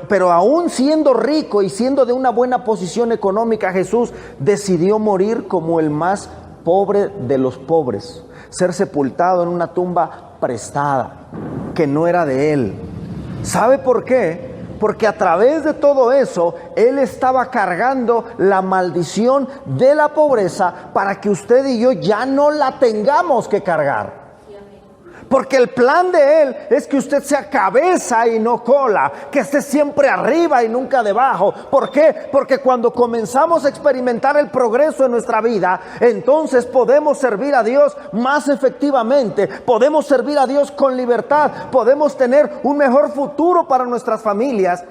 Pero aún siendo rico y siendo de una buena posición económica, Jesús decidió morir como el más pobre de los pobres, ser sepultado en una tumba prestada, que no era de él. ¿Sabe por qué? Porque a través de todo eso, Él estaba cargando la maldición de la pobreza para que usted y yo ya no la tengamos que cargar. Porque el plan de Él es que usted sea cabeza y no cola, que esté siempre arriba y nunca debajo. ¿Por qué? Porque cuando comenzamos a experimentar el progreso en nuestra vida, entonces podemos servir a Dios más efectivamente, podemos servir a Dios con libertad, podemos tener un mejor futuro para nuestras familias.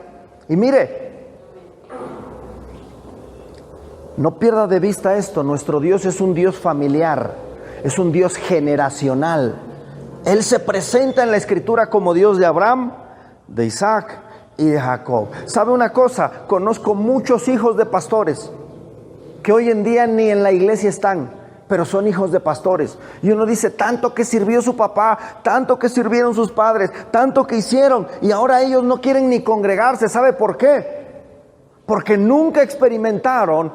Y mire, no pierda de vista esto, nuestro Dios es un Dios familiar, es un Dios generacional. Él se presenta en la Escritura como Dios de Abraham, de Isaac y de Jacob. ¿Sabe una cosa? Conozco muchos hijos de pastores que hoy en día ni en la iglesia están, pero son hijos de pastores. Y uno dice, tanto que sirvió su papá, tanto que sirvieron sus padres, tanto que hicieron, y ahora ellos no quieren ni congregarse. ¿Sabe por qué? Porque nunca experimentaron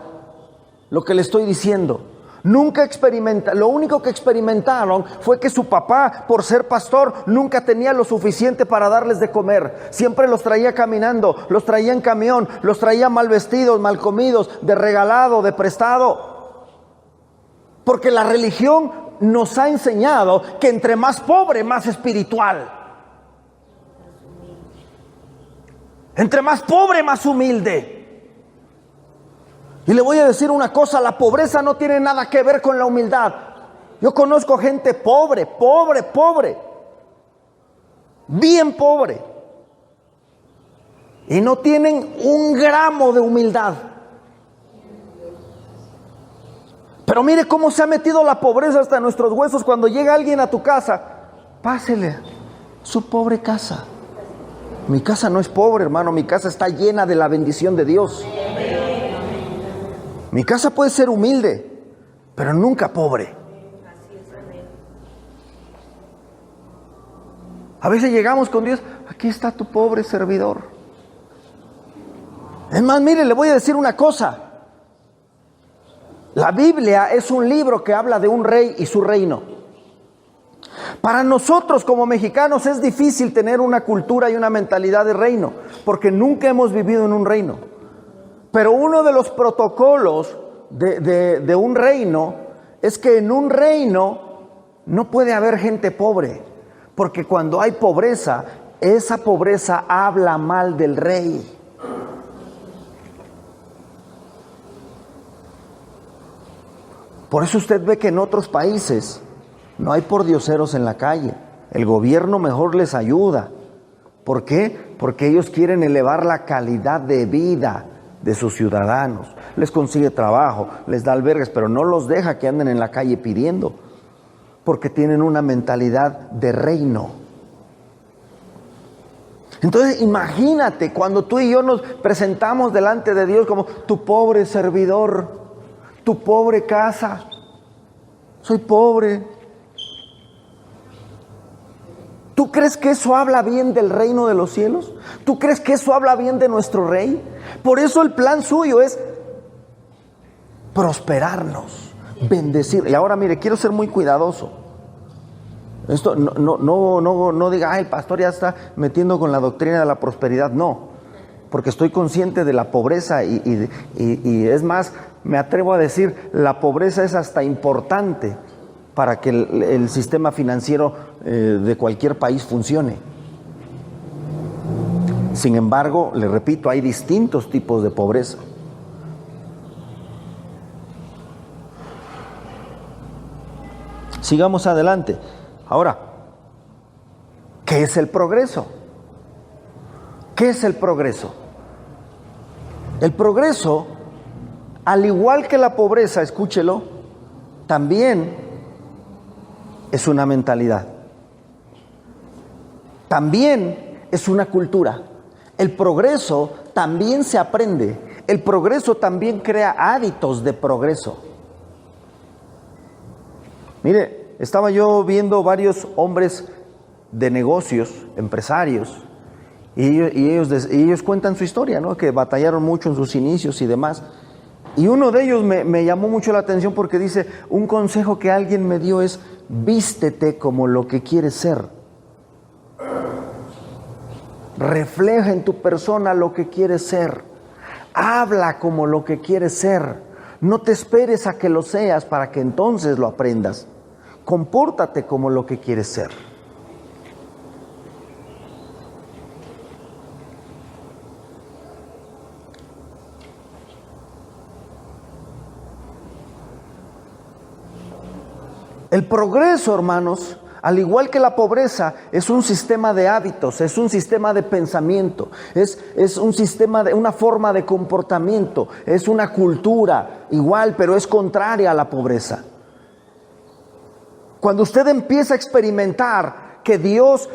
lo que le estoy diciendo. Nunca experimentaron, lo único que experimentaron fue que su papá, por ser pastor, nunca tenía lo suficiente para darles de comer. Siempre los traía caminando, los traía en camión, los traía mal vestidos, mal comidos, de regalado, de prestado. Porque la religión nos ha enseñado que entre más pobre, más espiritual. Entre más pobre, más humilde. Y le voy a decir una cosa, la pobreza no tiene nada que ver con la humildad. Yo conozco gente pobre, bien pobre, y no tienen un gramo de humildad. Pero mire cómo se ha metido la pobreza hasta en nuestros huesos. Cuando llega alguien a tu casa, pásele su pobre casa. Mi casa no es pobre, hermano, mi casa está llena de la bendición de Dios. Mi casa puede ser humilde, pero nunca pobre. A veces llegamos con Dios, aquí está tu pobre servidor. Es más, mire, le voy a decir una cosa. La Biblia es un libro que habla de un rey y su reino. Para nosotros como mexicanos es difícil tener una cultura y una mentalidad de reino, porque nunca hemos vivido en un reino. Pero uno de los protocolos de un reino es que en un reino no puede haber gente pobre, porque cuando hay pobreza, esa pobreza habla mal del rey. Por eso usted ve que en otros países no hay pordioseros en la calle. El gobierno mejor les ayuda. ¿Por qué? Porque ellos quieren elevar la calidad de vida de sus ciudadanos. Les consigue trabajo, les da albergues, pero no los deja que anden en la calle pidiendo, porque tienen una mentalidad de reino. Entonces imagínate cuando tú y yo nos presentamos delante de Dios como tu pobre servidor, tu pobre casa. Soy pobre. ¿Tú crees que eso habla bien del reino de los cielos? ¿Tú crees que eso habla bien de nuestro rey? Por eso el plan suyo es prosperarnos, bendecir. Y ahora mire, quiero ser muy cuidadoso. Esto no diga, el pastor ya está metiendo con la doctrina de la prosperidad. No, porque estoy consciente de la pobreza y es más, me atrevo a decir, la pobreza es hasta importante para que el sistema financiero de cualquier país funcione. Sin embargo, le repito, hay distintos tipos de pobreza. Sigamos adelante. Ahora, ¿qué es el progreso? ¿Qué es el progreso? El progreso, al igual que la pobreza, escúchelo, también es una mentalidad. También es una cultura. El progreso también se aprende. El progreso también crea hábitos de progreso. Mire, estaba yo viendo varios hombres de negocios, empresarios, y ellos cuentan su historia, ¿no? Que batallaron mucho en sus inicios y demás. Y uno de ellos me llamó mucho la atención porque dice, un consejo que alguien me dio es, vístete como lo que quieres ser. Refleja en tu persona lo que quieres ser. Habla como lo que quieres ser. No te esperes a que lo seas para que entonces lo aprendas. Compórtate como lo que quieres ser. El progreso, hermanos, al igual que la pobreza, es un sistema de hábitos, es un sistema de pensamiento, es un sistema de una forma de comportamiento, es una cultura igual, pero es contraria a la pobreza. Cuando usted empieza a experimentar que Dios,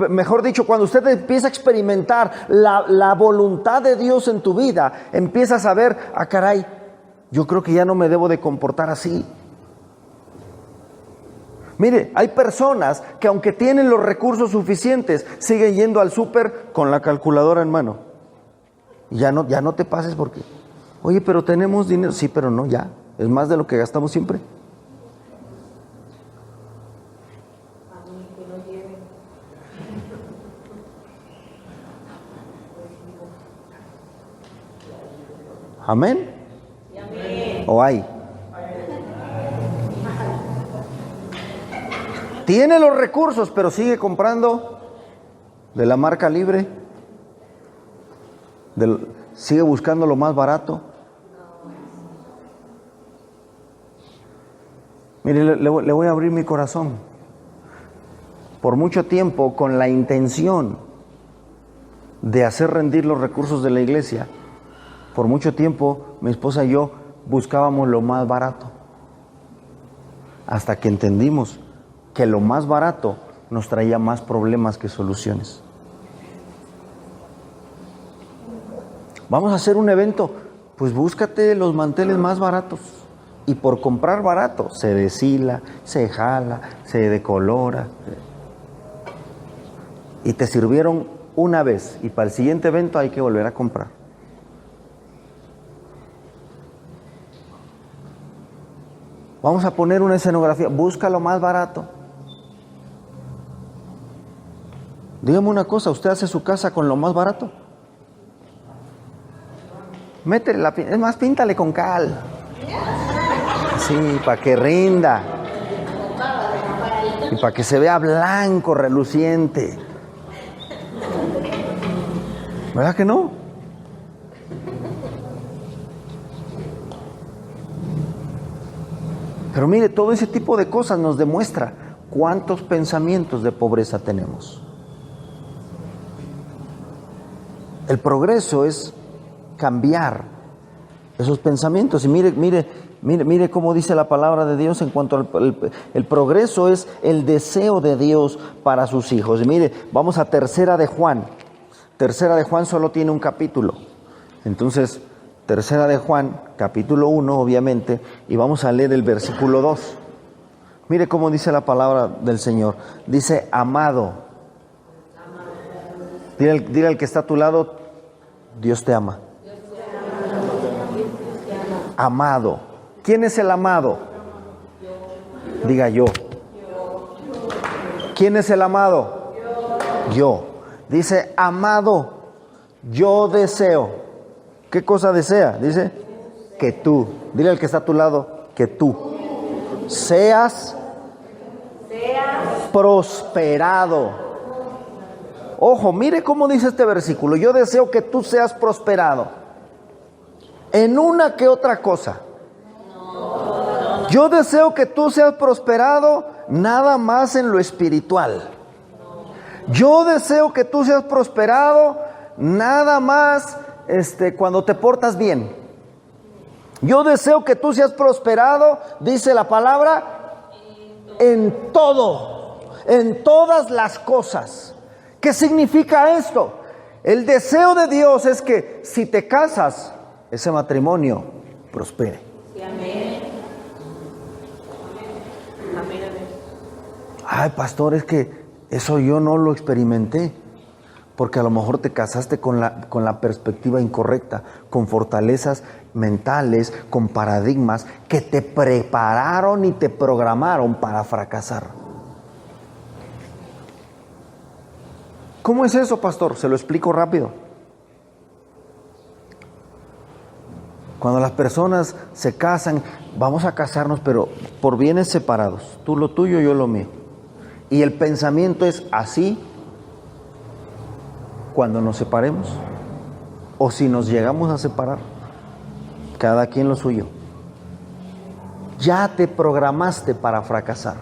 mejor dicho, cuando usted empieza a experimentar la voluntad de Dios en tu vida, empiezas a ver, caray, yo creo que ya no me debo de comportar así. Mire, hay personas que aunque tienen los recursos suficientes, siguen yendo al súper con la calculadora en mano. Y ya no te pases porque, oye, pero tenemos dinero. Sí, pero no, ya, es más de lo que gastamos siempre. ¿Amén? ¿O hay? Tiene los recursos, pero sigue comprando de la marca libre, sigue buscando lo más barato. Mire, le voy a abrir mi corazón. Por mucho tiempo, con la intención de hacer rendir los recursos de la iglesia, por mucho tiempo mi esposa y yo buscábamos lo más barato, hasta que entendimos que lo más barato nos traía más problemas que soluciones. Vamos a hacer un evento, pues búscate los manteles más baratos. Y por comprar barato, se deshila, se jala, se decolora. Y te sirvieron una vez, y para el siguiente evento hay que volver a comprar. Vamos a poner una escenografía, busca lo más barato. Dígame una cosa, ¿usted hace su casa con lo más barato? Métele es más, píntale con cal. Sí, para que rinda. Y para que se vea blanco, reluciente. ¿Verdad que no? Pero mire, todo ese tipo de cosas nos demuestra cuántos pensamientos de pobreza tenemos. El progreso es cambiar esos pensamientos. Y mire cómo dice la palabra de Dios en cuanto al el progreso es el deseo de Dios para sus hijos. Y mire, vamos a Tercera de Juan. Tercera de Juan solo tiene un capítulo. Entonces, Tercera de Juan, capítulo 1, obviamente, y vamos a leer el versículo 2. Mire cómo dice la palabra del Señor. Dice, amado. Dile al que está a tu lado, Dios te ama. Amado. ¿Quién es el amado? Diga yo. ¿Quién es el amado? Yo. Dice, amado, yo deseo. ¿Qué cosa desea? Dice, que tú. Dile al que está a tu lado, que tú seas prosperado. Ojo, mire cómo dice este versículo. Yo deseo que tú seas prosperado en una que otra cosa. Yo deseo que tú seas prosperado nada más en lo espiritual. Yo deseo que tú seas prosperado nada más cuando te portas bien. Yo deseo que tú seas prosperado, dice la palabra, en todo, en todas las cosas. ¿Qué significa esto? El deseo de Dios es que si te casas, ese matrimonio prospere. Sí, amén. Amén. Ay, pastor, es que eso yo no lo experimenté. Porque a lo mejor te casaste con la perspectiva incorrecta, con fortalezas mentales, con paradigmas que te prepararon y te programaron para fracasar. ¿Cómo es eso, pastor? Se lo explico rápido. Cuando las personas se casan, vamos a casarnos, pero por bienes separados. Tú lo tuyo, yo lo mío. Y el pensamiento es así cuando nos separemos. O si nos llegamos a separar. Cada quien lo suyo. ya te programaste para fracasar.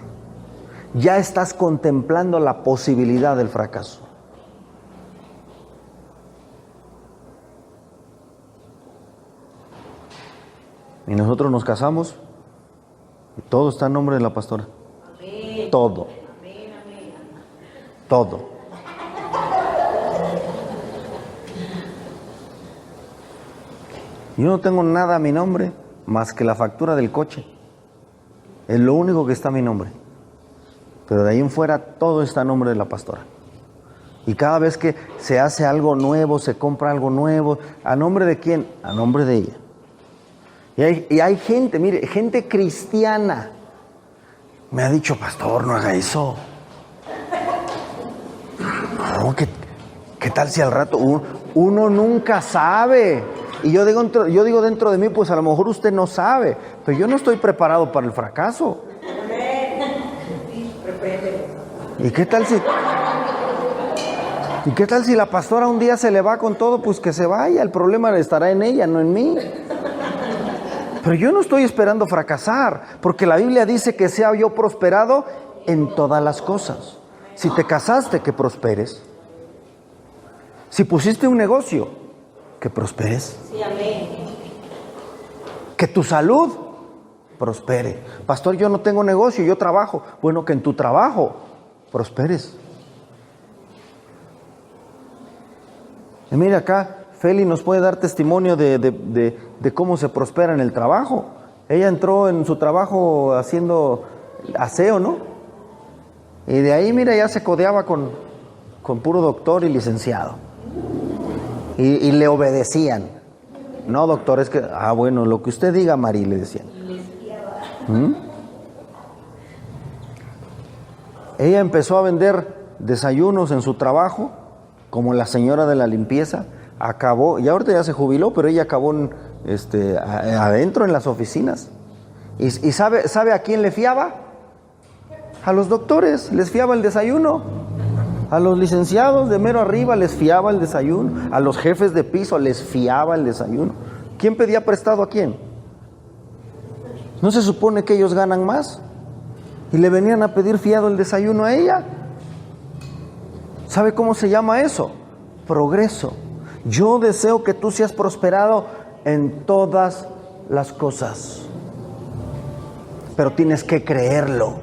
Ya estás contemplando la posibilidad del fracaso. Y nosotros nos casamos y todo está en nombre de la pastora. Amén. Todo. Amén, amén. Todo. Yo no tengo nada a mi nombre más que la factura del coche. Es lo único que está a mi nombre. Pero de ahí en fuera todo está a nombre de la pastora. Y cada vez que se hace algo nuevo, se compra algo nuevo, ¿a nombre de quién? A nombre de ella. Y hay gente, mire, gente cristiana. Me ha dicho, pastor, no haga eso. No, ¿qué tal si al rato uno nunca sabe? Y yo digo dentro de mí, pues a lo mejor usted no sabe, pero yo no estoy preparado para el fracaso. ¿Y qué tal si la pastora un día se le va con todo? Pues que se vaya, el problema estará en ella, no en mí. Pero yo no estoy esperando fracasar, porque la Biblia dice que sea yo prosperado en todas las cosas. Si te casaste, que prosperes. Si pusiste un negocio, que prosperes. Sí, amén. Que tu salud prospere. Pastor, yo no tengo negocio, yo trabajo. Bueno, que en tu trabajo prosperes. Y mira acá, Feli nos puede dar testimonio de cómo se prospera en el trabajo. Ella entró en su trabajo haciendo aseo, ¿no? Y de ahí, mira, ya se codeaba con puro doctor y licenciado. Y le obedecían. No, doctor, es que... bueno, lo que usted diga, Mari, le decían. Ella empezó a vender desayunos en su trabajo, como la señora de la limpieza. Acabó, y ahorita ya se jubiló, pero ella acabó adentro en las oficinas. ¿Y sabe a quién le fiaba? A los doctores, les fiaba el desayuno. A los licenciados de mero arriba les fiaba el desayuno. A los jefes de piso les fiaba el desayuno. ¿Quién pedía prestado a quién? ¿No se supone que ellos ganan más? Y le venían a pedir fiado el desayuno a ella. ¿Sabe cómo se llama eso? Progreso. Yo deseo que tú seas prosperado en todas las cosas. Pero tienes que creerlo.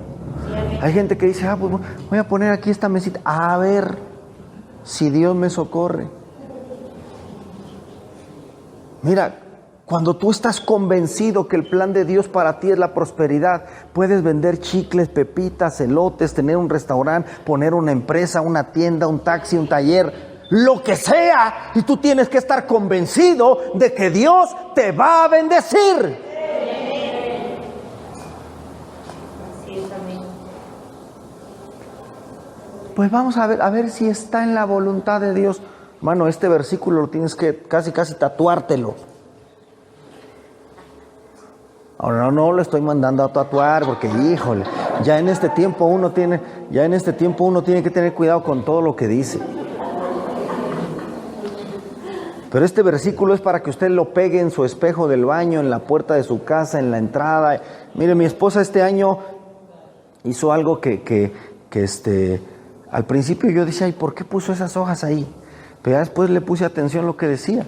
Hay gente que dice, pues voy a poner aquí esta mesita, a ver si Dios me socorre. Mira, cuando tú estás convencido que el plan de Dios para ti es la prosperidad, puedes vender chicles, pepitas, elotes, tener un restaurante, poner una empresa, una tienda, un taxi, un taller, lo que sea, y tú tienes que estar convencido de que Dios te va a bendecir. Pues vamos a ver si está en la voluntad de Dios. Mano, este versículo lo tienes que casi tatuártelo. Ahora no lo estoy mandando a tatuar porque, híjole, ya en este tiempo uno tiene que tener cuidado con todo lo que dice. Pero este versículo es para que usted lo pegue en su espejo del baño, en la puerta de su casa, en la entrada. Mire, mi esposa este año hizo algo que al principio yo decía, ¿y por qué puso esas hojas ahí? Pero ya después le puse atención a lo que decía.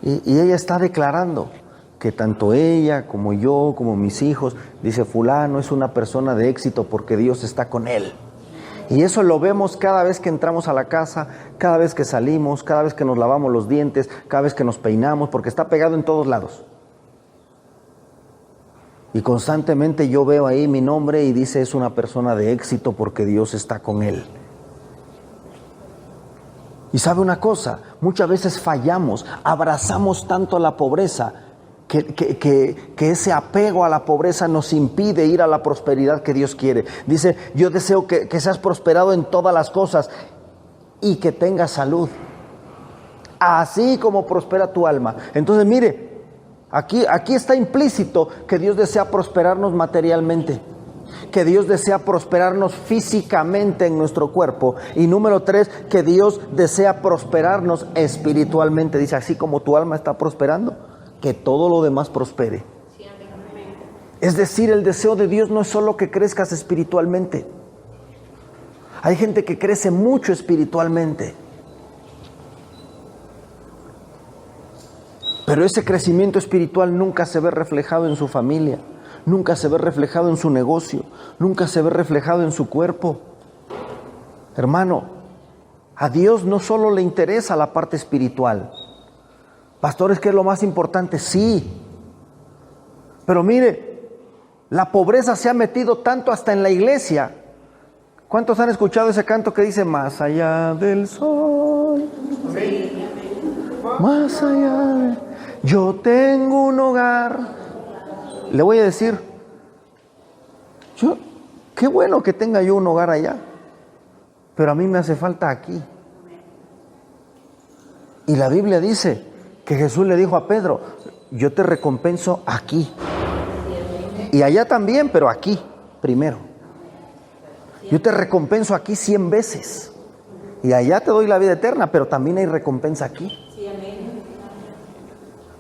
Y ella está declarando que tanto ella como yo, como mis hijos, dice, fulano es una persona de éxito porque Dios está con él. Y eso lo vemos cada vez que entramos a la casa, cada vez que salimos, cada vez que nos lavamos los dientes, cada vez que nos peinamos, porque está pegado en todos lados. Y constantemente yo veo ahí mi nombre y dice, es una persona de éxito porque Dios está con él. Y sabe una cosa, muchas veces fallamos, abrazamos tanto la pobreza, que ese apego a la pobreza nos impide ir a la prosperidad que Dios quiere. Dice, yo deseo que seas prosperado en todas las cosas y que tengas salud, así como prospera tu alma. Entonces mire, aquí está implícito que Dios desea prosperarnos materialmente, que Dios desea prosperarnos físicamente en nuestro cuerpo, y número 3, que Dios desea prosperarnos espiritualmente. Dice, así como tu alma está prosperando, que todo lo demás prospere. Es decir, el deseo de Dios no es solo que crezcas espiritualmente. Hay gente que crece mucho espiritualmente, pero ese crecimiento espiritual nunca se ve reflejado en su familia, nunca se ve reflejado en su negocio, nunca se ve reflejado en su cuerpo. Hermano, a Dios no solo le interesa la parte espiritual. Pastores, ¿qué es lo más importante? Sí. Pero mire, la pobreza se ha metido tanto hasta en la iglesia. ¿Cuántos han escuchado ese canto que dice, más allá del sol? Más allá, yo tengo un hogar. Le voy a decir, qué bueno que tenga yo un hogar allá, pero a mí me hace falta aquí. Y la Biblia dice que Jesús le dijo a Pedro, yo te recompenso aquí. Y allá también, pero aquí primero. Yo te recompenso aquí 100 veces. Y allá te doy la vida eterna, pero también hay recompensa aquí.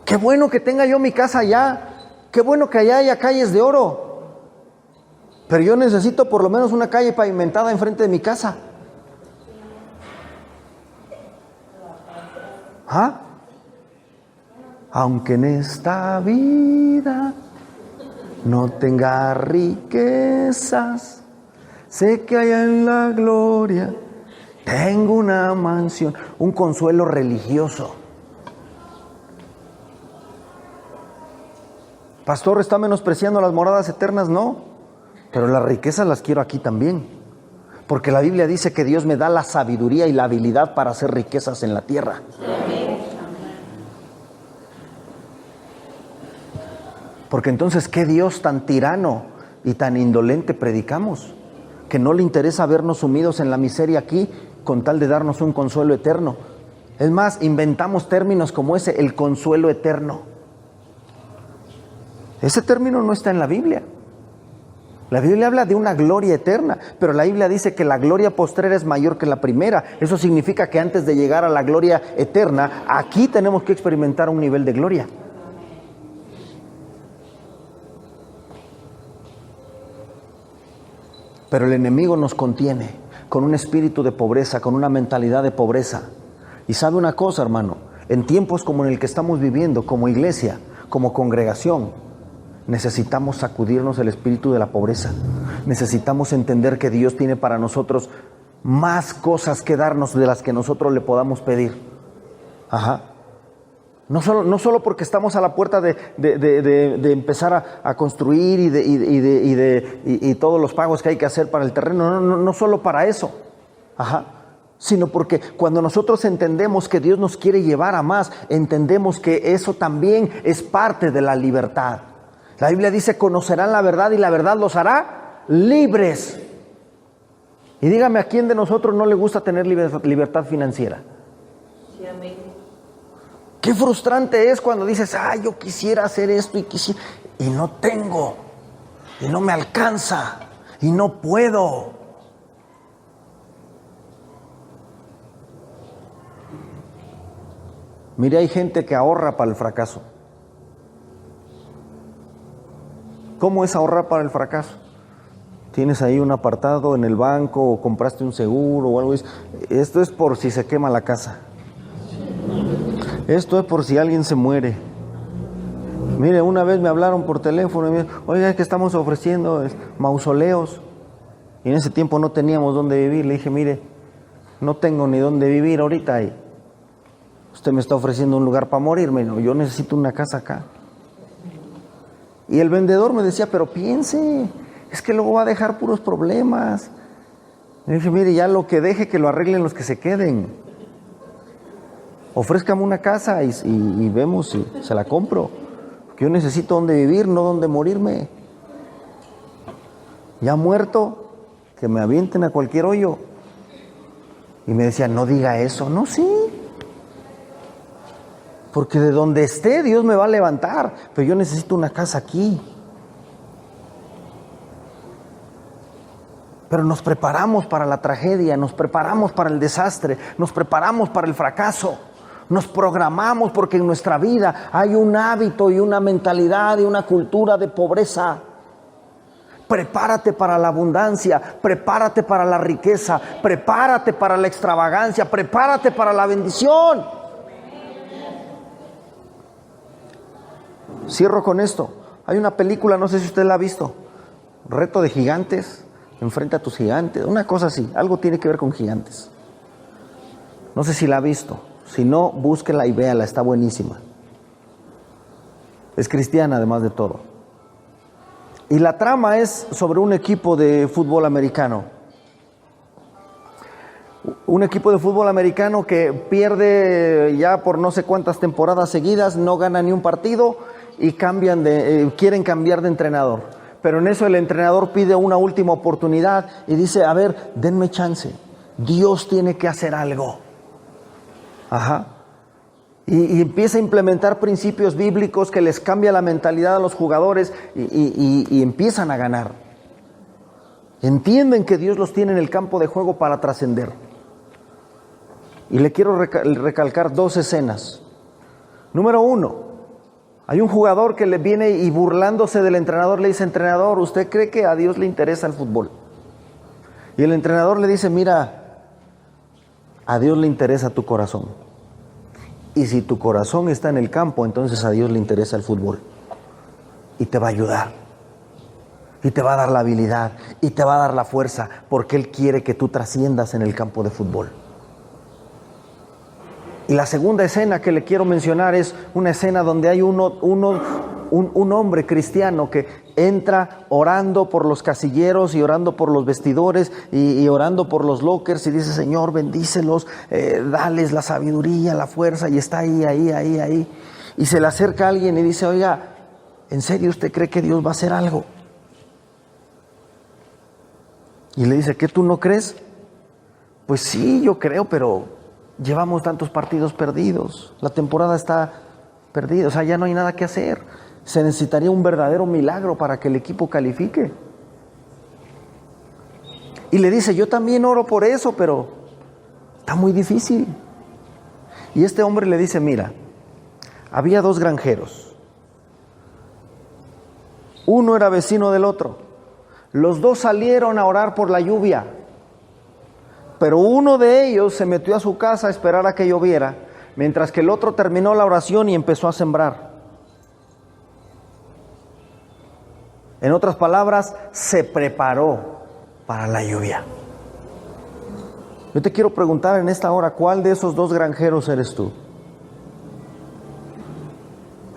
Qué bueno que tenga yo mi casa allá. Qué bueno que allá haya calles de oro. Pero yo necesito por lo menos una calle pavimentada enfrente de mi casa. ¿Ah? Aunque en esta vida no tenga riquezas, sé que allá en la gloria tengo una mansión, un consuelo religioso. Pastor, ¿está menospreciando las moradas eternas? No, pero las riquezas las quiero aquí también, porque la Biblia dice que Dios me da la sabiduría y la habilidad para hacer riquezas en la tierra. Porque entonces, ¿qué Dios tan tirano y tan indolente predicamos? Que no le interesa vernos sumidos en la miseria aquí con tal de darnos un consuelo eterno. Es más, inventamos términos como ese, el consuelo eterno. Ese término no está en la Biblia. La Biblia habla de una gloria eterna, pero la Biblia dice que la gloria postrera es mayor que la primera. Eso significa que antes de llegar a la gloria eterna, aquí tenemos que experimentar un nivel de gloria. Pero el enemigo nos contiene con un espíritu de pobreza, con una mentalidad de pobreza. Y sabe una cosa, hermano, en tiempos como en el que estamos viviendo, como iglesia, como congregación, necesitamos sacudirnos el espíritu de la pobreza. Necesitamos entender que Dios tiene para nosotros más cosas que darnos de las que nosotros le podamos pedir. Ajá. No solo porque estamos a la puerta de empezar a construir y todos los pagos que hay que hacer para el terreno, no solo para eso, sino porque cuando nosotros entendemos que Dios nos quiere llevar a más, entendemos que eso también es parte de la libertad. La Biblia dice, conocerán la verdad y la verdad los hará libres. Y dígame, ¿a quién de nosotros no le gusta tener libertad financiera? Sí, amén. Qué frustrante es cuando dices, yo quisiera hacer esto y no tengo, y no me alcanza, y no puedo. Mire, hay gente que ahorra para el fracaso. ¿Cómo es ahorrar para el fracaso? Tienes ahí un apartado en el banco o compraste un seguro o algo así. Esto es por si se quema la casa. Esto es por si alguien se muere. Mire, una vez me hablaron por teléfono y me dijeron, oiga, es que estamos ofreciendo mausoleos. Y en ese tiempo no teníamos dónde vivir. Le dije, mire, no tengo ni dónde vivir ahorita. Y usted me está ofreciendo un lugar para morirme. No, yo necesito una casa acá. Y el vendedor me decía, pero piense, es que luego va a dejar puros problemas. Le dije, mire, ya lo que deje que lo arreglen los que se queden. Ofrézcame una casa y vemos si se la compro. Porque yo necesito dónde vivir, no dónde morirme. Ya muerto, que me avienten a cualquier hoyo. Y me decía, no diga eso. No, sí. Porque de donde esté Dios me va a levantar. Pero yo necesito una casa aquí. Pero nos preparamos para la tragedia, nos preparamos para el desastre, nos preparamos para el fracaso. Nos programamos porque en nuestra vida hay un hábito y una mentalidad y una cultura de pobreza. Prepárate para la abundancia, prepárate para la riqueza, prepárate para la extravagancia, prepárate para la bendición. Cierro con esto. Hay una película, no sé si usted la ha visto, Reto de Gigantes, enfrenta a tus gigantes, una cosa así, algo tiene que ver con gigantes. No sé si la ha visto, si no, búsquela y véala, está buenísima. Es cristiana además de todo. Y la trama es sobre un equipo de fútbol americano. Un equipo de fútbol americano que pierde ya por no sé cuántas temporadas seguidas, no gana ni un partido y quieren cambiar de entrenador. Pero en eso el entrenador pide una última oportunidad y dice, a ver, denme chance. Dios tiene que hacer algo. Ajá. Y empieza a implementar principios bíblicos que les cambia la mentalidad a los jugadores y empiezan a ganar. Entienden que Dios los tiene en el campo de juego para trascender. Y le quiero recalcar dos escenas. Número uno, hay un jugador que le viene y burlándose del entrenador le dice, entrenador, ¿usted cree que a Dios le interesa el fútbol? Y el entrenador le dice, mira, a Dios le interesa tu corazón. Y si tu corazón está en el campo, entonces a Dios le interesa el fútbol. Y te va a ayudar. Y te va a dar la habilidad. Y te va a dar la fuerza. Porque Él quiere que tú trasciendas en el campo de fútbol. Y la segunda escena que le quiero mencionar es una escena donde hay un hombre cristiano que entra orando por los casilleros y orando por los vestidores y orando por los lockers y dice, Señor, bendícelos, dales la sabiduría, la fuerza, y está ahí. Y se le acerca a alguien y dice, oiga, ¿en serio usted cree que Dios va a hacer algo? Y le dice, ¿qué, tú no crees? Pues sí, yo creo, pero llevamos tantos partidos perdidos, la temporada está perdida, o sea, ya no hay nada que hacer. Se necesitaría un verdadero milagro para que el equipo califique. Y le dice, yo también oro por eso, pero está muy difícil. Y este hombre le dice, mira, había dos granjeros. Uno era vecino del otro. Los dos salieron a orar por la lluvia. Pero uno de ellos se metió a su casa a esperar a que lloviera, mientras que el otro terminó la oración y empezó a sembrar. En otras palabras, se preparó para la lluvia. Yo te quiero preguntar en esta hora, ¿cuál de esos dos granjeros eres tú?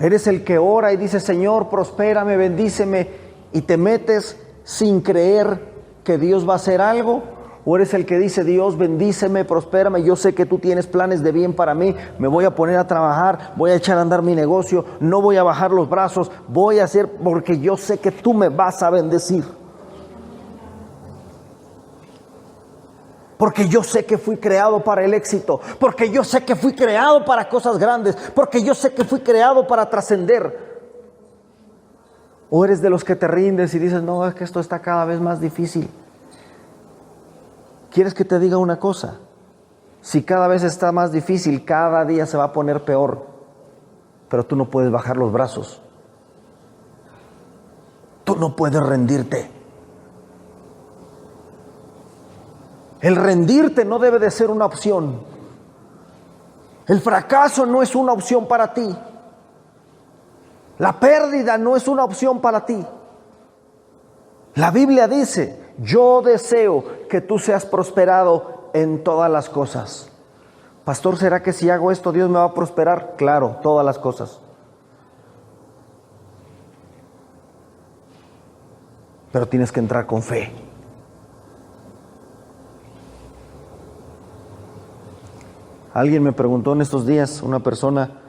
¿Eres el que ora y dice, Señor, prospérame, bendíceme, y te metes sin creer que Dios va a hacer algo? ¿O eres el que dice, Dios, bendíceme, prospérame, yo sé que tú tienes planes de bien para mí, me voy a poner a trabajar, voy a echar a andar mi negocio, no voy a bajar los brazos, voy a hacer porque yo sé que tú me vas a bendecir? Porque yo sé que fui creado para el éxito, porque yo sé que fui creado para cosas grandes, porque yo sé que fui creado para trascender. ¿O eres de los que te rindes y dices, no, es que esto está cada vez más difícil? ¿Quieres que te diga una cosa? Si cada vez está más difícil, cada día se va a poner peor, pero tú no puedes bajar los brazos. Tú no puedes rendirte. El rendirte no debe de ser una opción. El fracaso no es una opción para ti. La pérdida no es una opción para ti. La Biblia dice, yo deseo que tú seas prosperado en todas las cosas. Pastor, ¿será que si hago esto Dios me va a prosperar? Claro, todas las cosas. Pero tienes que entrar con fe. Alguien me preguntó en estos días, una persona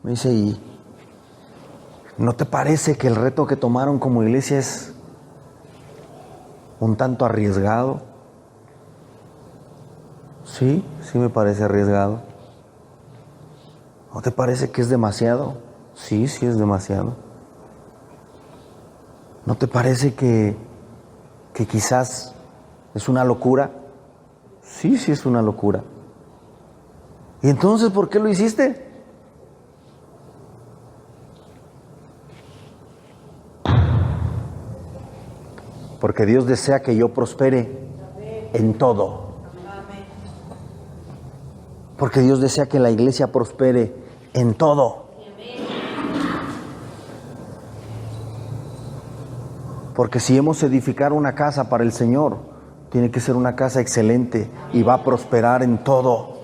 me dice, ¿y no te parece que el reto que tomaron como iglesia es un tanto arriesgado? Sí, sí me parece arriesgado. ¿No te parece que es demasiado? Sí, sí es demasiado. ¿No te parece que quizás es una locura? Sí, sí es una locura. ¿Y entonces por qué lo hiciste? Porque Dios desea que yo prospere en todo. Porque Dios desea que la iglesia prospere en todo. Porque si hemos de edificar una casa para el Señor, tiene que ser una casa excelente y va a prosperar en todo.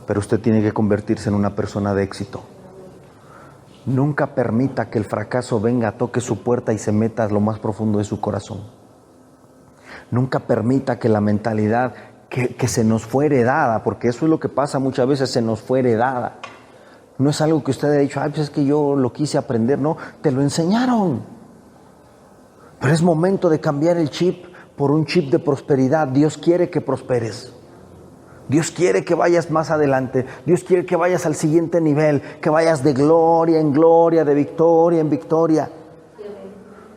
Pero usted tiene que convertirse en una persona de éxito. Nunca permita que el fracaso venga, toque su puerta y se meta a lo más profundo de su corazón. Nunca permita que la mentalidad que se nos fue heredada, porque eso es lo que pasa muchas veces, se nos fue heredada. No es algo que usted haya dicho, pues es que yo lo quise aprender. No, te lo enseñaron. Pero es momento de cambiar el chip por un chip de prosperidad. Dios quiere que prosperes. Dios quiere que vayas más adelante. Dios quiere que vayas al siguiente nivel, que vayas de gloria en gloria, de victoria en victoria.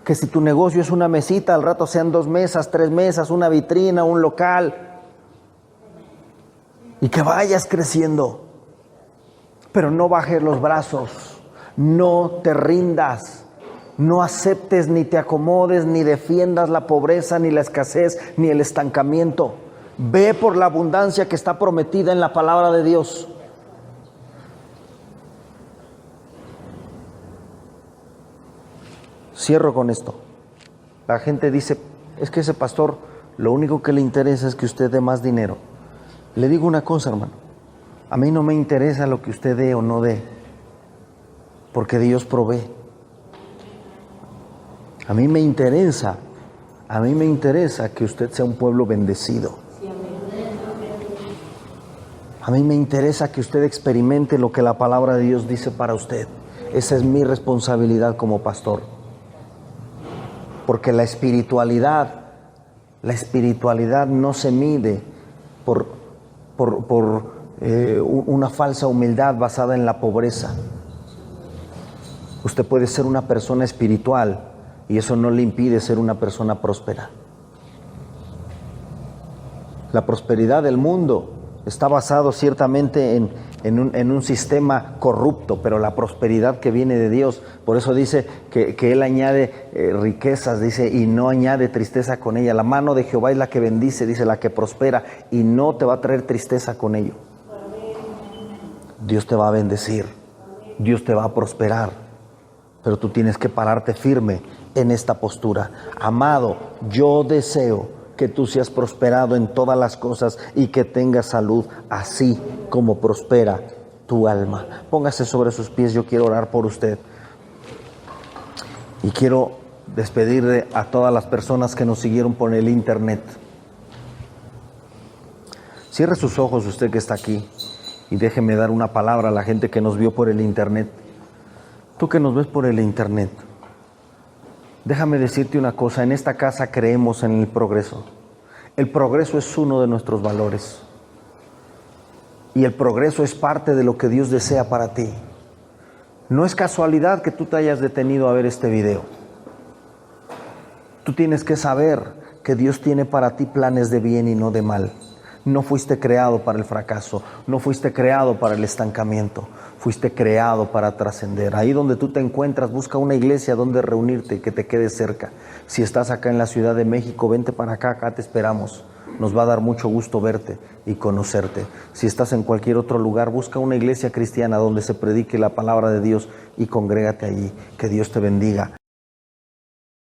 Que si tu negocio es una mesita, al rato sean 2 mesas, 3 mesas, una vitrina, un local. Y que vayas creciendo. Pero no bajes los brazos, no te rindas, no aceptes ni te acomodes, ni defiendas la pobreza, ni la escasez, ni el estancamiento. Ve por la abundancia que está prometida en la palabra de Dios. Cierro con esto. La gente dice, es que ese pastor lo único que le interesa es que usted dé más dinero. Le digo una cosa, hermano. A mí no me interesa lo que usted dé o no dé, porque Dios provee. A mí me interesa que usted sea un pueblo bendecido. A mí me interesa que usted experimente lo que la palabra de Dios dice para usted. Esa es mi responsabilidad como pastor. Porque la espiritualidad no se mide por una falsa humildad basada en la pobreza. Usted puede ser una persona espiritual y eso no le impide ser una persona próspera. La prosperidad del mundo está basado ciertamente en un sistema corrupto, pero la prosperidad que viene de Dios, por eso dice que Él añade riquezas, dice, y no añade tristeza con ella. La mano de Jehová es la que bendice, dice, la que prospera, y no te va a traer tristeza con ello. Dios te va a bendecir, Dios te va a prosperar, pero tú tienes que pararte firme en esta postura. Amado, yo deseo que tú seas prosperado en todas las cosas y que tengas salud, así como prospera tu alma. Póngase sobre sus pies, yo quiero orar por usted. Y quiero despedir a todas las personas que nos siguieron por el internet. Cierre sus ojos usted que está aquí y déjeme dar una palabra a la gente que nos vio por el internet. Tú que nos ves por el internet, déjame decirte una cosa, en esta casa creemos en el progreso. El progreso es uno de nuestros valores. Y el progreso es parte de lo que Dios desea para ti. No es casualidad que tú te hayas detenido a ver este video. Tú tienes que saber que Dios tiene para ti planes de bien y no de mal. No fuiste creado para el fracaso, no fuiste creado para el estancamiento, fuiste creado para trascender. Ahí donde tú te encuentras, busca una iglesia donde reunirte, que te quede cerca. Si estás acá en la Ciudad de México, vente para acá, acá te esperamos. Nos va a dar mucho gusto verte y conocerte. Si estás en cualquier otro lugar, busca una iglesia cristiana donde se predique la palabra de Dios y congrégate allí. Que Dios te bendiga.